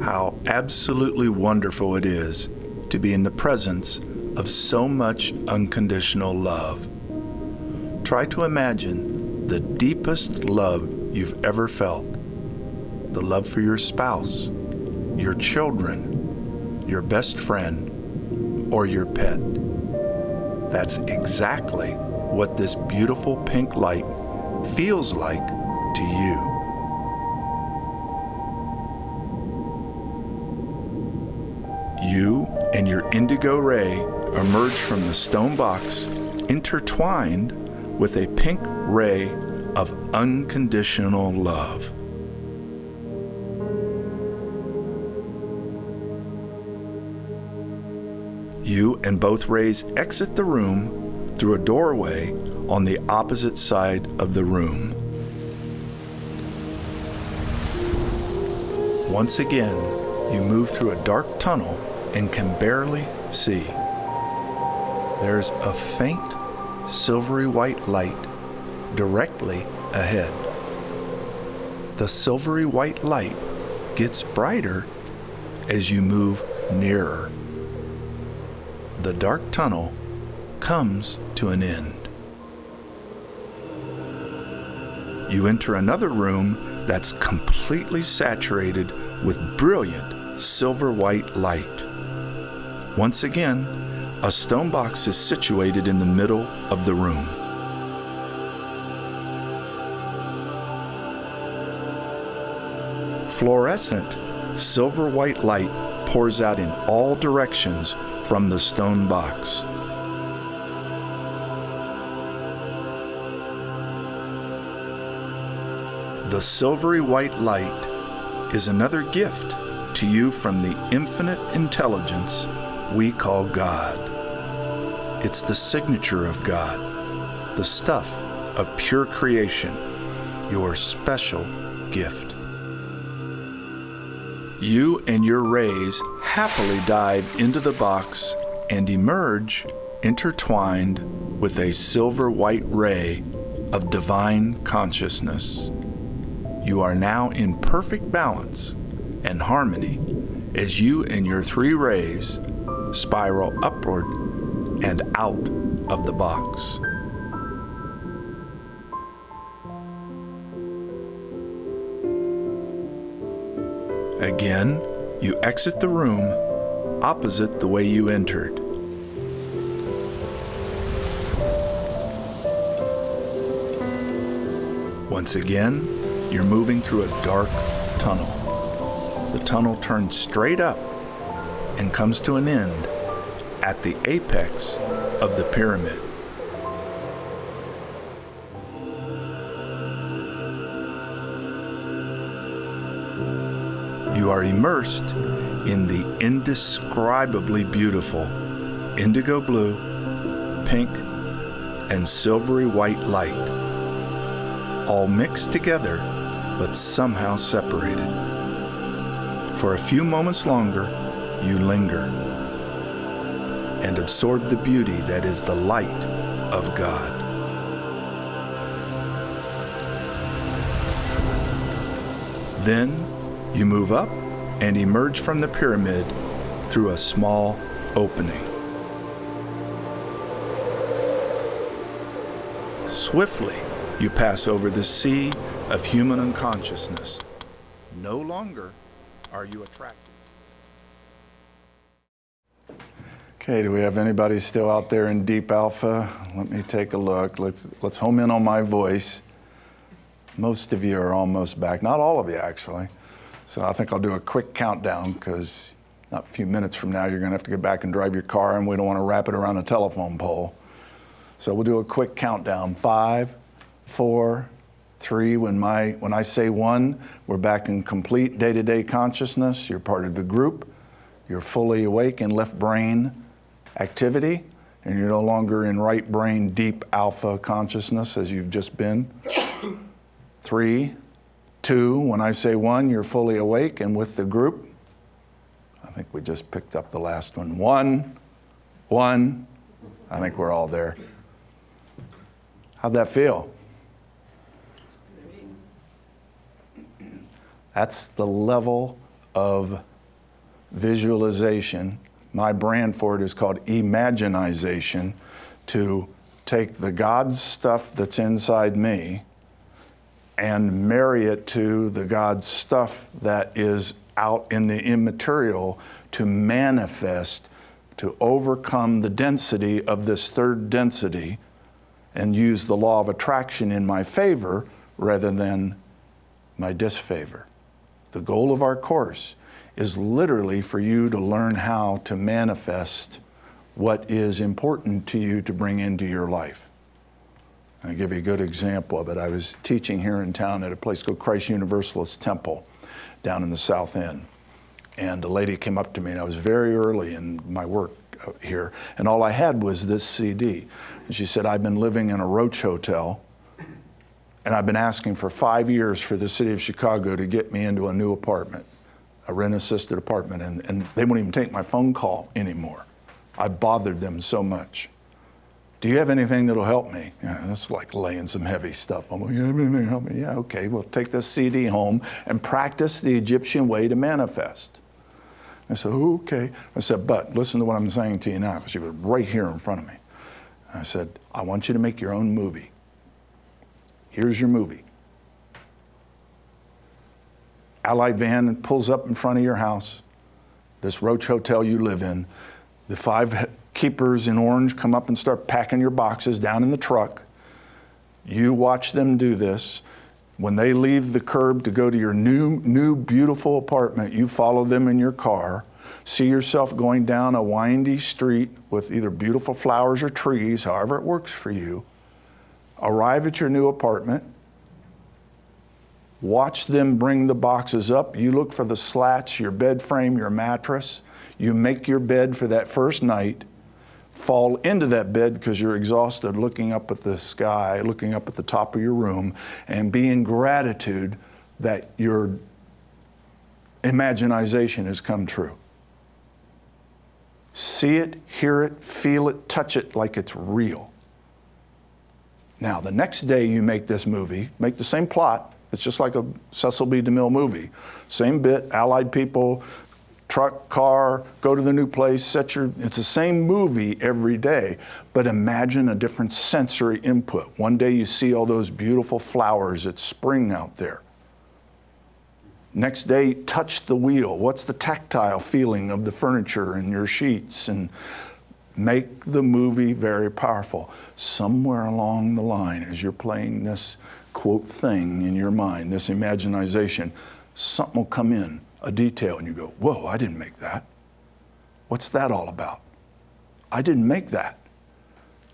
How absolutely wonderful it is to be in the presence of so much unconditional love. Try to imagine the deepest love you've ever felt. The love for your spouse, your children, your best friend, or your pet. That's exactly what this beautiful pink light feels like to you. You and your indigo ray emerge from the stone box intertwined with a pink ray of unconditional love. You and both rays exit the room through a doorway on the opposite side of the room. Once again, you move through a dark tunnel and can barely see. There's a faint, silvery white light directly ahead. The silvery white light gets brighter as you move nearer. The dark tunnel comes to an end. You enter another room that's completely saturated with brilliant silver white light. Once again, a stone box is situated in the middle of the room. Fluorescent silver white light pours out in all directions from the stone box. The silvery white light is another gift to you from the infinite intelligence we call God. It's the signature of God, the stuff of pure creation, your special gift. You and your rays happily dive into the box and emerge intertwined with a silver white ray of divine consciousness. You are now in perfect balance and harmony as you and your three rays spiral upward and out of the box. Again, you exit the room opposite the way you entered. Once again, you're moving through a dark tunnel. The tunnel turns straight up and comes to an end at the apex of the pyramid. You are immersed in the indescribably beautiful indigo blue, pink, and silvery white light, all mixed together but somehow separated. For a few moments longer, you linger and absorb the beauty that is the light of God. Then you move up and emerge from the pyramid through a small opening. Swiftly, you pass over the sea of human unconsciousness. No longer are you attracted. Okay, do we have anybody still out there in deep alpha? Let me take a look. Let's home in on my voice. Most of you are almost back. Not all of you, actually. So I think I'll do a quick countdown because not a few minutes from now, you're going to have to get back and drive your car, and we don't want to wrap it around a telephone pole. So we'll do a quick countdown. 5, 4, 3. When I say 1, we're back in complete day-to-day consciousness. You're part of the group. You're fully awake in left brain activity, and you're no longer in right brain deep alpha consciousness as you've just been. 3, 2, when I say 1, you're fully awake and with the group. I think we just picked up the last one. 1. I think we're all there. How'd that feel? That's the level of visualization. My brand for it is called imaginization, to take the God stuff that's inside me and marry it to the God stuff that is out in the immaterial to manifest, to overcome the density of this third density and use the law of attraction in my favor rather than my disfavor. The goal of our course is literally for you to learn how to manifest what is important to you to bring into your life. I'll give you a good example of it. I was teaching here in town at a place called Christ Universalist Temple down in the South End. And a lady came up to me, and I was very early in my work here, and all I had was this CD. And she said, I've been living in a roach hotel, and I've been asking for 5 years for the city of Chicago to get me into a new apartment, a rent-assisted apartment, and they won't even take my phone call anymore. I bothered them so much Do you have anything that'll help me? Yeah, that's like laying some heavy stuff. I'm like, you have anything to help me? Yeah, okay, well, take this CD home and practice the Egyptian way to manifest. I said, okay. I said, but listen to what I'm saying to you now, because she was right here in front of me. I said, I want you to make your own movie. Here's your movie. Allied van pulls up in front of your house, this Roach Hotel you live in. The 5 keepers in orange come up and start packing your boxes down in the truck. You watch them do this. When they leave the curb to go to your new beautiful apartment, you follow them in your car. See yourself going down a windy street with either beautiful flowers or trees, however it works for you. Arrive at your new apartment. Watch them bring the boxes up. You look for the slats, your bed frame, your mattress. You make your bed for that first night. Fall into that bed because you're exhausted, looking up at the sky, looking up at the top of your room, and be in gratitude that your imagination has come true. See it, hear it, feel it, touch it like it's real. Now, the next day you make this movie, make the same plot. It's just like a Cecil B. DeMille movie. Same bit, allied people, truck, car, go to the new place, it's the same movie every day, but imagine a different sensory input. One day you see all those beautiful flowers, it's spring out there. Next day, touch the wheel. What's the tactile feeling of the furniture and your sheets? And make the movie very powerful. Somewhere along the line, as you're playing this quote thing in your mind, this imagination, something will come in, a detail, and you go, whoa, I didn't make that. What's that all about? I didn't make that.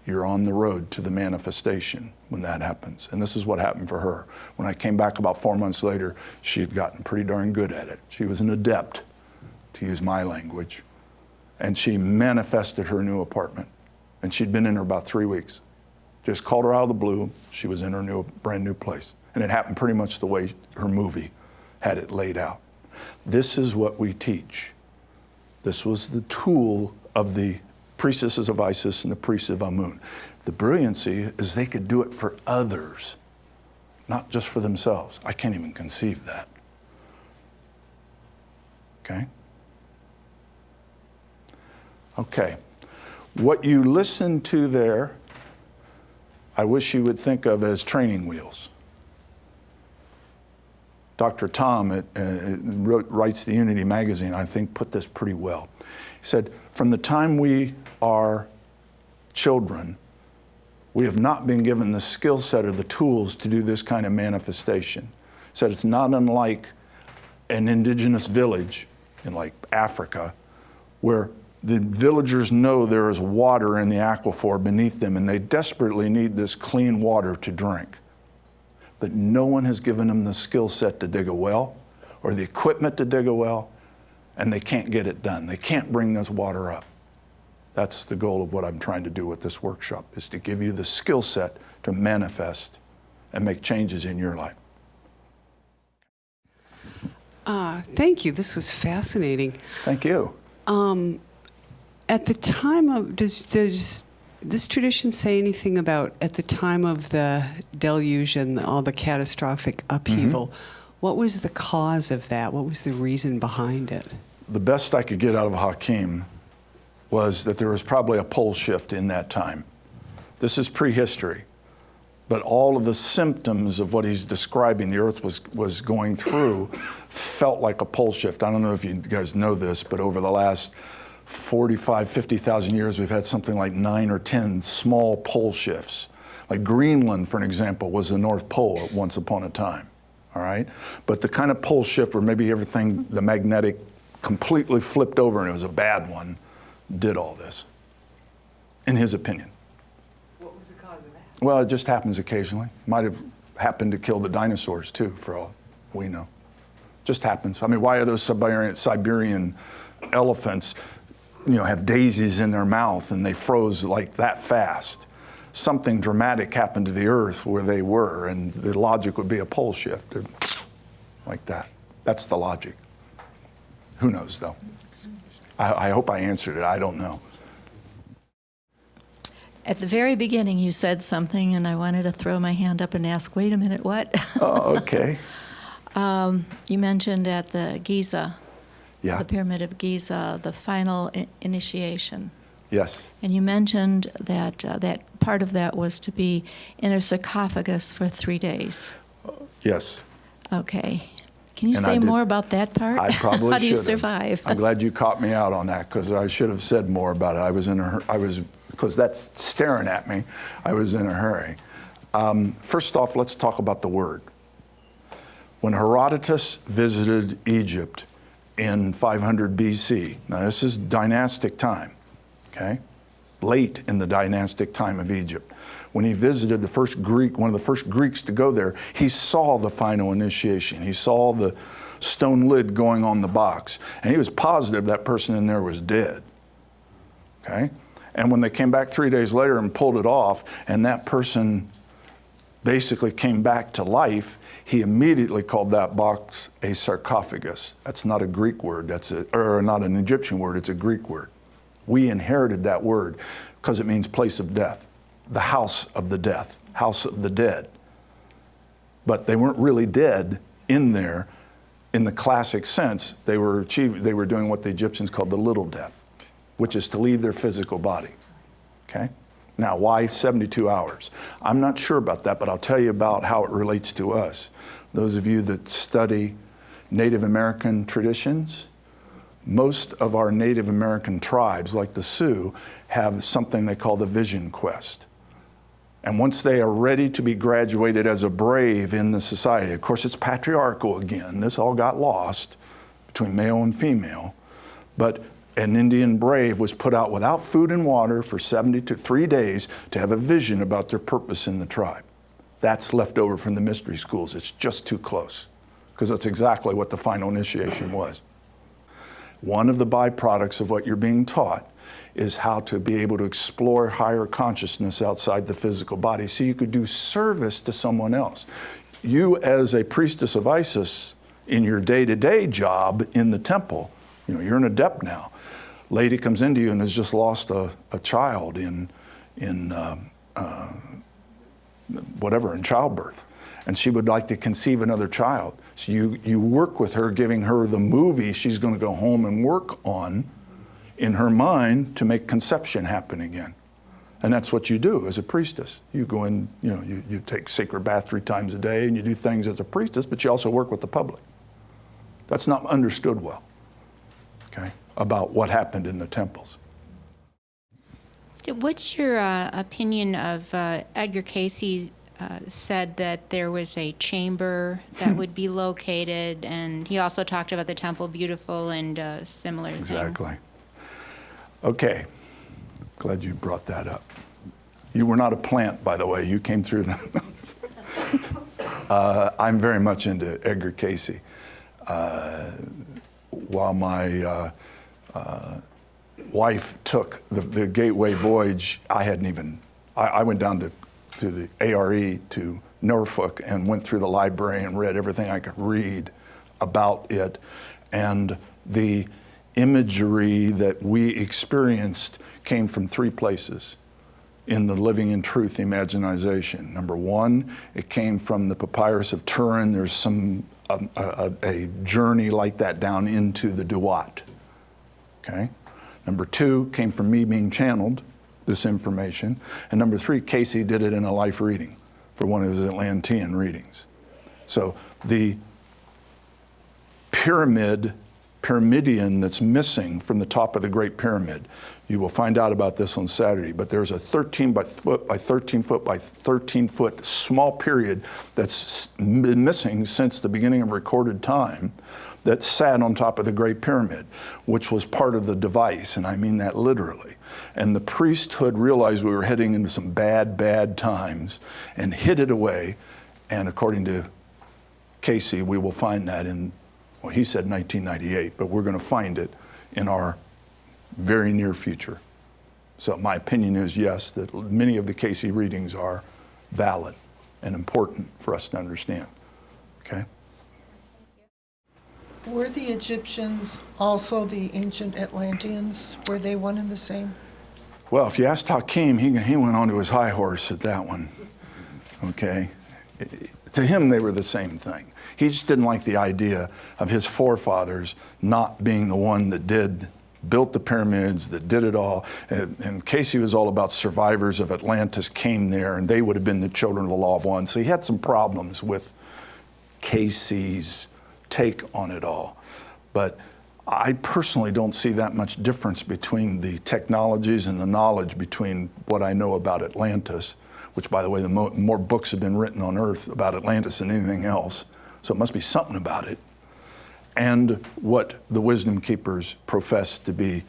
You're on the road to the manifestation when that happens. And this is what happened for her. When I came back about 4 months later, she had gotten pretty darn good at it. She was an adept, to use my language. And she manifested her new apartment. And she'd been in there about 3 weeks. Just called her out of the blue. She was in her brand new place. And it happened pretty much the way her movie had it laid out. This is what we teach. This was the tool of the priestesses of Isis and the priests of Amun. The brilliancy is they could do it for others, not just for themselves. I can't even conceive that. Okay? Okay. What you listen to there, I wish you would think of as training wheels. Dr. Tom writes the Unity magazine, I think put this pretty well. He said, from the time we are children, we have not been given the skill set or the tools to do this kind of manifestation. He said it's not unlike an indigenous village in like Africa, where the villagers know there is water in the aquifer beneath them and they desperately need this clean water to drink. But no one has given them the skill set to dig a well or the equipment to dig a well, and they can't get it done. They can't bring this water up. That's the goal of what I'm trying to do with this workshop, is to give you the skill set to manifest and make changes in your life. Thank you. This was fascinating. Thank you. At the time of, does this tradition say anything about at the time of the deluge and all the catastrophic upheaval, what was the cause of that? What was the reason behind it? The best I could get out of Hakim was that there was probably a pole shift in that time. This is prehistory, but all of the symptoms of what he's describing the earth was going through felt like a pole shift. I don't know if you guys know this, but over the last 45, 50,000 years, we've had something like 9 or 10 small pole shifts. Like Greenland, for an example, was the North Pole at once upon a time, all right? But the kind of pole shift where maybe everything, the magnetic, completely flipped over and it was a bad one, did all this, in his opinion. What was the cause of that? Well, it just happens occasionally. Might have happened to kill the dinosaurs too, for all we know. Just happens. I mean, why are those Siberian elephants, have daisies in their mouth and they froze like that fast? Something dramatic happened to the earth where they were, and the logic would be a pole shift, like that. That's the logic. Who knows, though? I hope I answered it. I don't know. At the very beginning, you said something, and I wanted to throw my hand up and ask, wait a minute, what? Oh, okay. You mentioned at the Giza, Yeah. the Pyramid of Giza, the final initiation. Yes. And you mentioned that that part of that was to be in a sarcophagus for 3 days. Yes. Okay. Can you And say I did- more about that part? I probably How do you should have. survive? I'm glad you caught me out on that, because I should have said more about it. I was in a hurry. Because that's staring at me. I was in a hurry. First off, let's talk about the word. When Herodotus visited Egypt in 500 BC, now this is dynastic time, okay? Late in the dynastic time of Egypt. When he visited one of the first Greeks to go there, he saw the final initiation. He saw the stone lid going on the box, and he was positive that person in there was dead, okay? And when they came back 3 days later and pulled it off, and that person basically came back to life, he immediately called that box a sarcophagus. That's not a Greek word, or not an Egyptian word, it's a Greek word. We inherited that word because it means place of death, the house of the death, house of the dead. But they weren't really dead in there in the classic sense. They were doing what the Egyptians called the little death, which is to leave their physical body, okay? Now, why 72 hours? I'm not sure about that, but I'll tell you about how it relates to us. Those of you that study Native American traditions, most of our Native American tribes, like the Sioux, have something they call the vision quest. And once they are ready to be graduated as a brave in the society, of course it's patriarchal again, this all got lost between male and female, but an Indian brave was put out without food and water for 73 days to have a vision about their purpose in the tribe. That's left over from the mystery schools. It's just too close, because that's exactly what the final initiation was. One of the byproducts of what you're being taught is how to be able to explore higher consciousness outside the physical body so you could do service to someone else. You, as a priestess of Isis, in your day-to-day job in the temple, you're an adept now. Lady comes into you and has just lost a child in childbirth, and she would like to conceive another child. So you work with her, giving her the movie she's going to go home and work on in her mind to make conception happen again. And that's what you do as a priestess. You go in, you take sacred bath 3 times a day, and you do things as a priestess, but you also work with the public. That's not understood well, okay, about what happened in the temples. What's your opinion of Edgar Cayce said that there was a chamber that would be located, and he also talked about the temple beautiful and similar things. Exactly. Okay, glad you brought that up. You were not a plant, by the way. You came through that. I'm very much into Edgar Cayce. While my wife took the Gateway voyage, I went down to the ARE to Norfolk and went through the library and read everything I could read about it. And the imagery that we experienced came from 3 places in the Living in Truth imaginization. Number 1, it came from the Papyrus of Turin. There's a journey like that down into the Duat, okay? Number 2 came from me being channeled, this information. And number 3, Cayce did it in a life reading for one of his Atlantean readings. So the pyramidion that's missing from the top of the Great Pyramid, you will find out about this on Saturday, but there's a 13 foot by 13 foot small period that's been missing since the beginning of recorded time that sat on top of the Great Pyramid, which was part of the device, and I mean that literally. And the priesthood realized we were heading into some bad times and hid it away, and according to Cayce, we will find that in, well, he said 1998, but we're going to find it in our very near future. So my opinion is yes, that many of the Cayce readings are valid and important for us to understand, okay? Were the Egyptians also the ancient Atlanteans? Were they one and the same? Well, if you asked Hakim, he went on to his high horse at that one, okay? To him, they were the same thing. He just didn't like the idea of his forefathers not being the one that built the pyramids, that did it all. And Casey was all about survivors of Atlantis came there, and they would have been the children of the Law of One. So he had some problems with Casey's take on it all. But I personally don't see that much difference between the technologies and the knowledge between what I know about Atlantis, which, by the way, the more books have been written on Earth about Atlantis than anything else, so it must be something about it, and what the wisdom keepers profess to be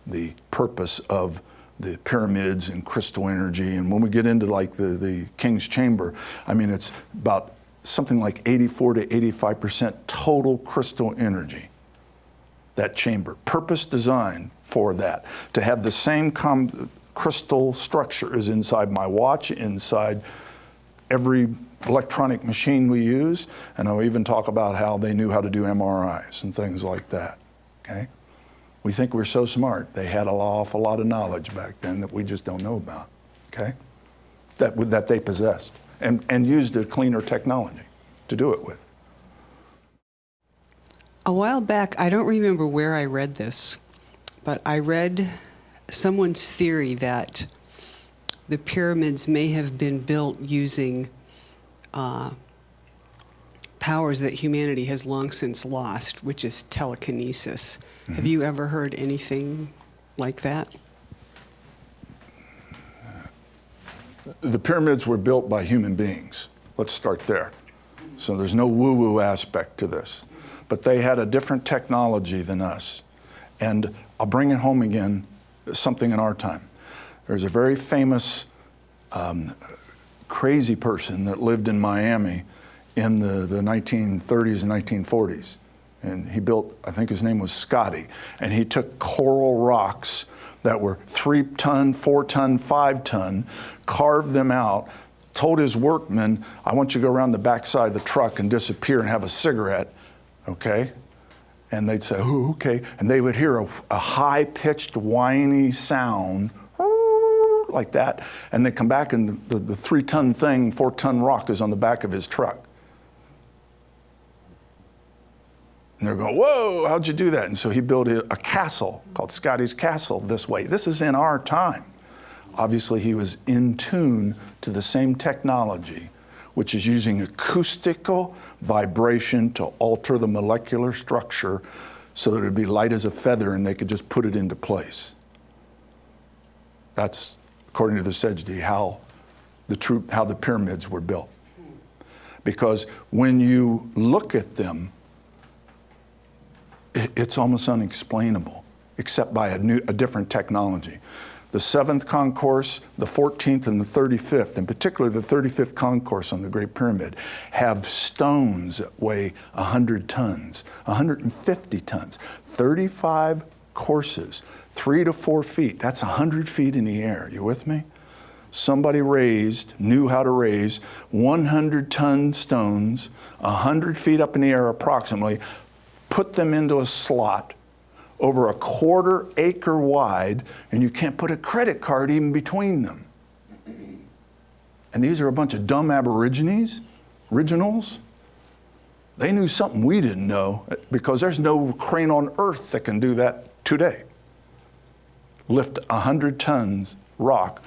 the purpose of the pyramids and crystal energy. And when we get into like the King's Chamber, I mean, it's about something like 84 to 85% total crystal energy. That chamber, purpose designed for that, to have the same crystal structure as inside my watch, inside every electronic machine we use, and I'll even talk about how they knew how to do MRIs and things like that, okay? We think we're so smart. They had an awful lot of knowledge back then that we just don't know about, okay? That they possessed and used a cleaner technology to do it with. A while back, I don't remember where I read this, but I read someone's theory that the pyramids may have been built using powers that humanity has long since lost, which is telekinesis. Mm-hmm. Have you ever heard anything like that? The pyramids were built by human beings. Let's start there. So there's no woo-woo aspect to this. But they had a different technology than us. And I'll bring it home again, something in our time. There's a very famous crazy person that lived in Miami in the 1930s and 1940s. And he built, I think his name was Scotty, and he took coral rocks that were 3-ton, 4-ton, 5-ton, carved them out, told his workmen, I want you to go around the backside of the truck and disappear and have a cigarette. Okay? And they'd say, oh, okay. And they would hear a high-pitched, whiny sound, like that. And they come back and the 3-ton thing, 4-ton rock is on the back of his truck. And they're going, whoa, how'd you do that? And so he built a castle called Scotty's Castle this way. This is in our time. Obviously, he was in tune to the same technology, which is using acoustical vibration to alter the molecular structure so that it would be light as a feather and they could just put it into place. That's, according to the Djedi, how the pyramids were built. Because when you look at them, it's almost unexplainable, except by a different technology. The 7th concourse, the 14th, and the 35th, in particular the 35th concourse on the Great Pyramid, have stones that weigh 100 tons, 150 tons, 35 courses, 3 to 4 feet. That's 100 feet in the air. You with me? Somebody knew how to raise 100-ton stones, 100 feet up in the air approximately, put them into a slot over a 1/4 acre wide, and you can't put a credit card even between them. And these are a bunch of dumb originals. They knew something we didn't know, because there's no crane on earth that can do that today. Lift 100 tons rock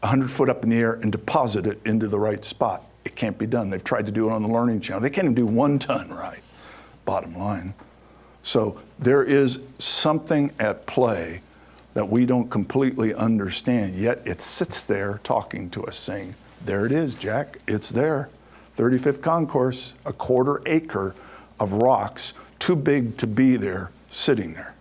100 foot up in the air and deposit it into the right spot. It can't be done. They've tried to do it on the Learning Channel. They can't even do 1 ton right, bottom line. So there is something at play that we don't completely understand, yet it sits there talking to us saying, there it is, Jack, it's there. 35th concourse, a 1/4 acre of rocks, too big to be there, sitting there.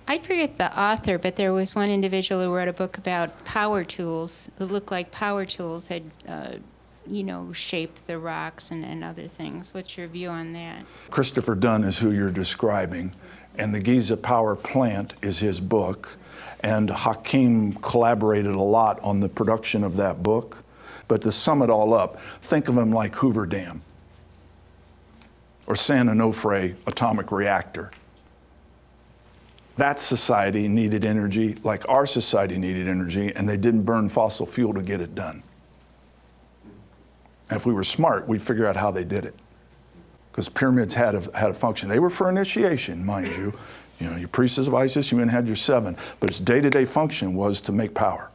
I forget the author, but there was one individual who wrote a book about power tools that looked like power tools had shaped the rocks and other things. What's your view on that? Christopher Dunn is who you're describing, and the Giza Power Plant is his book, and Hakim collaborated a lot on the production of that book. But to sum it all up, think of him like Hoover Dam or San Onofre atomic reactor. That society needed energy like our society needed energy, and they didn't burn fossil fuel to get it done. And if we were smart, we'd figure out how they did it. Because pyramids had a function. They were for initiation, mind you. You know, your priestess of Isis, you even had your 7. But its day-to-day function was to make power,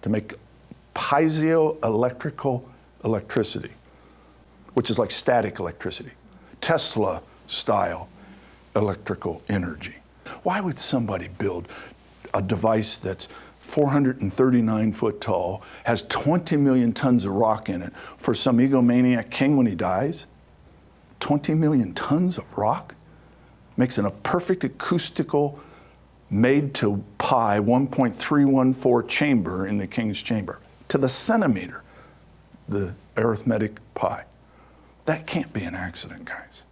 to make piezoelectrical electricity, which is like static electricity, Tesla-style electrical energy. Why would somebody build a device that's 439 foot tall, has 20 million tons of rock in it for some egomaniac king when he dies? 20 million tons of rock? Makes it a perfect acoustical, made to pi 1.314 chamber in the king's chamber, to the centimeter, the arithmetic pi. That can't be an accident, guys.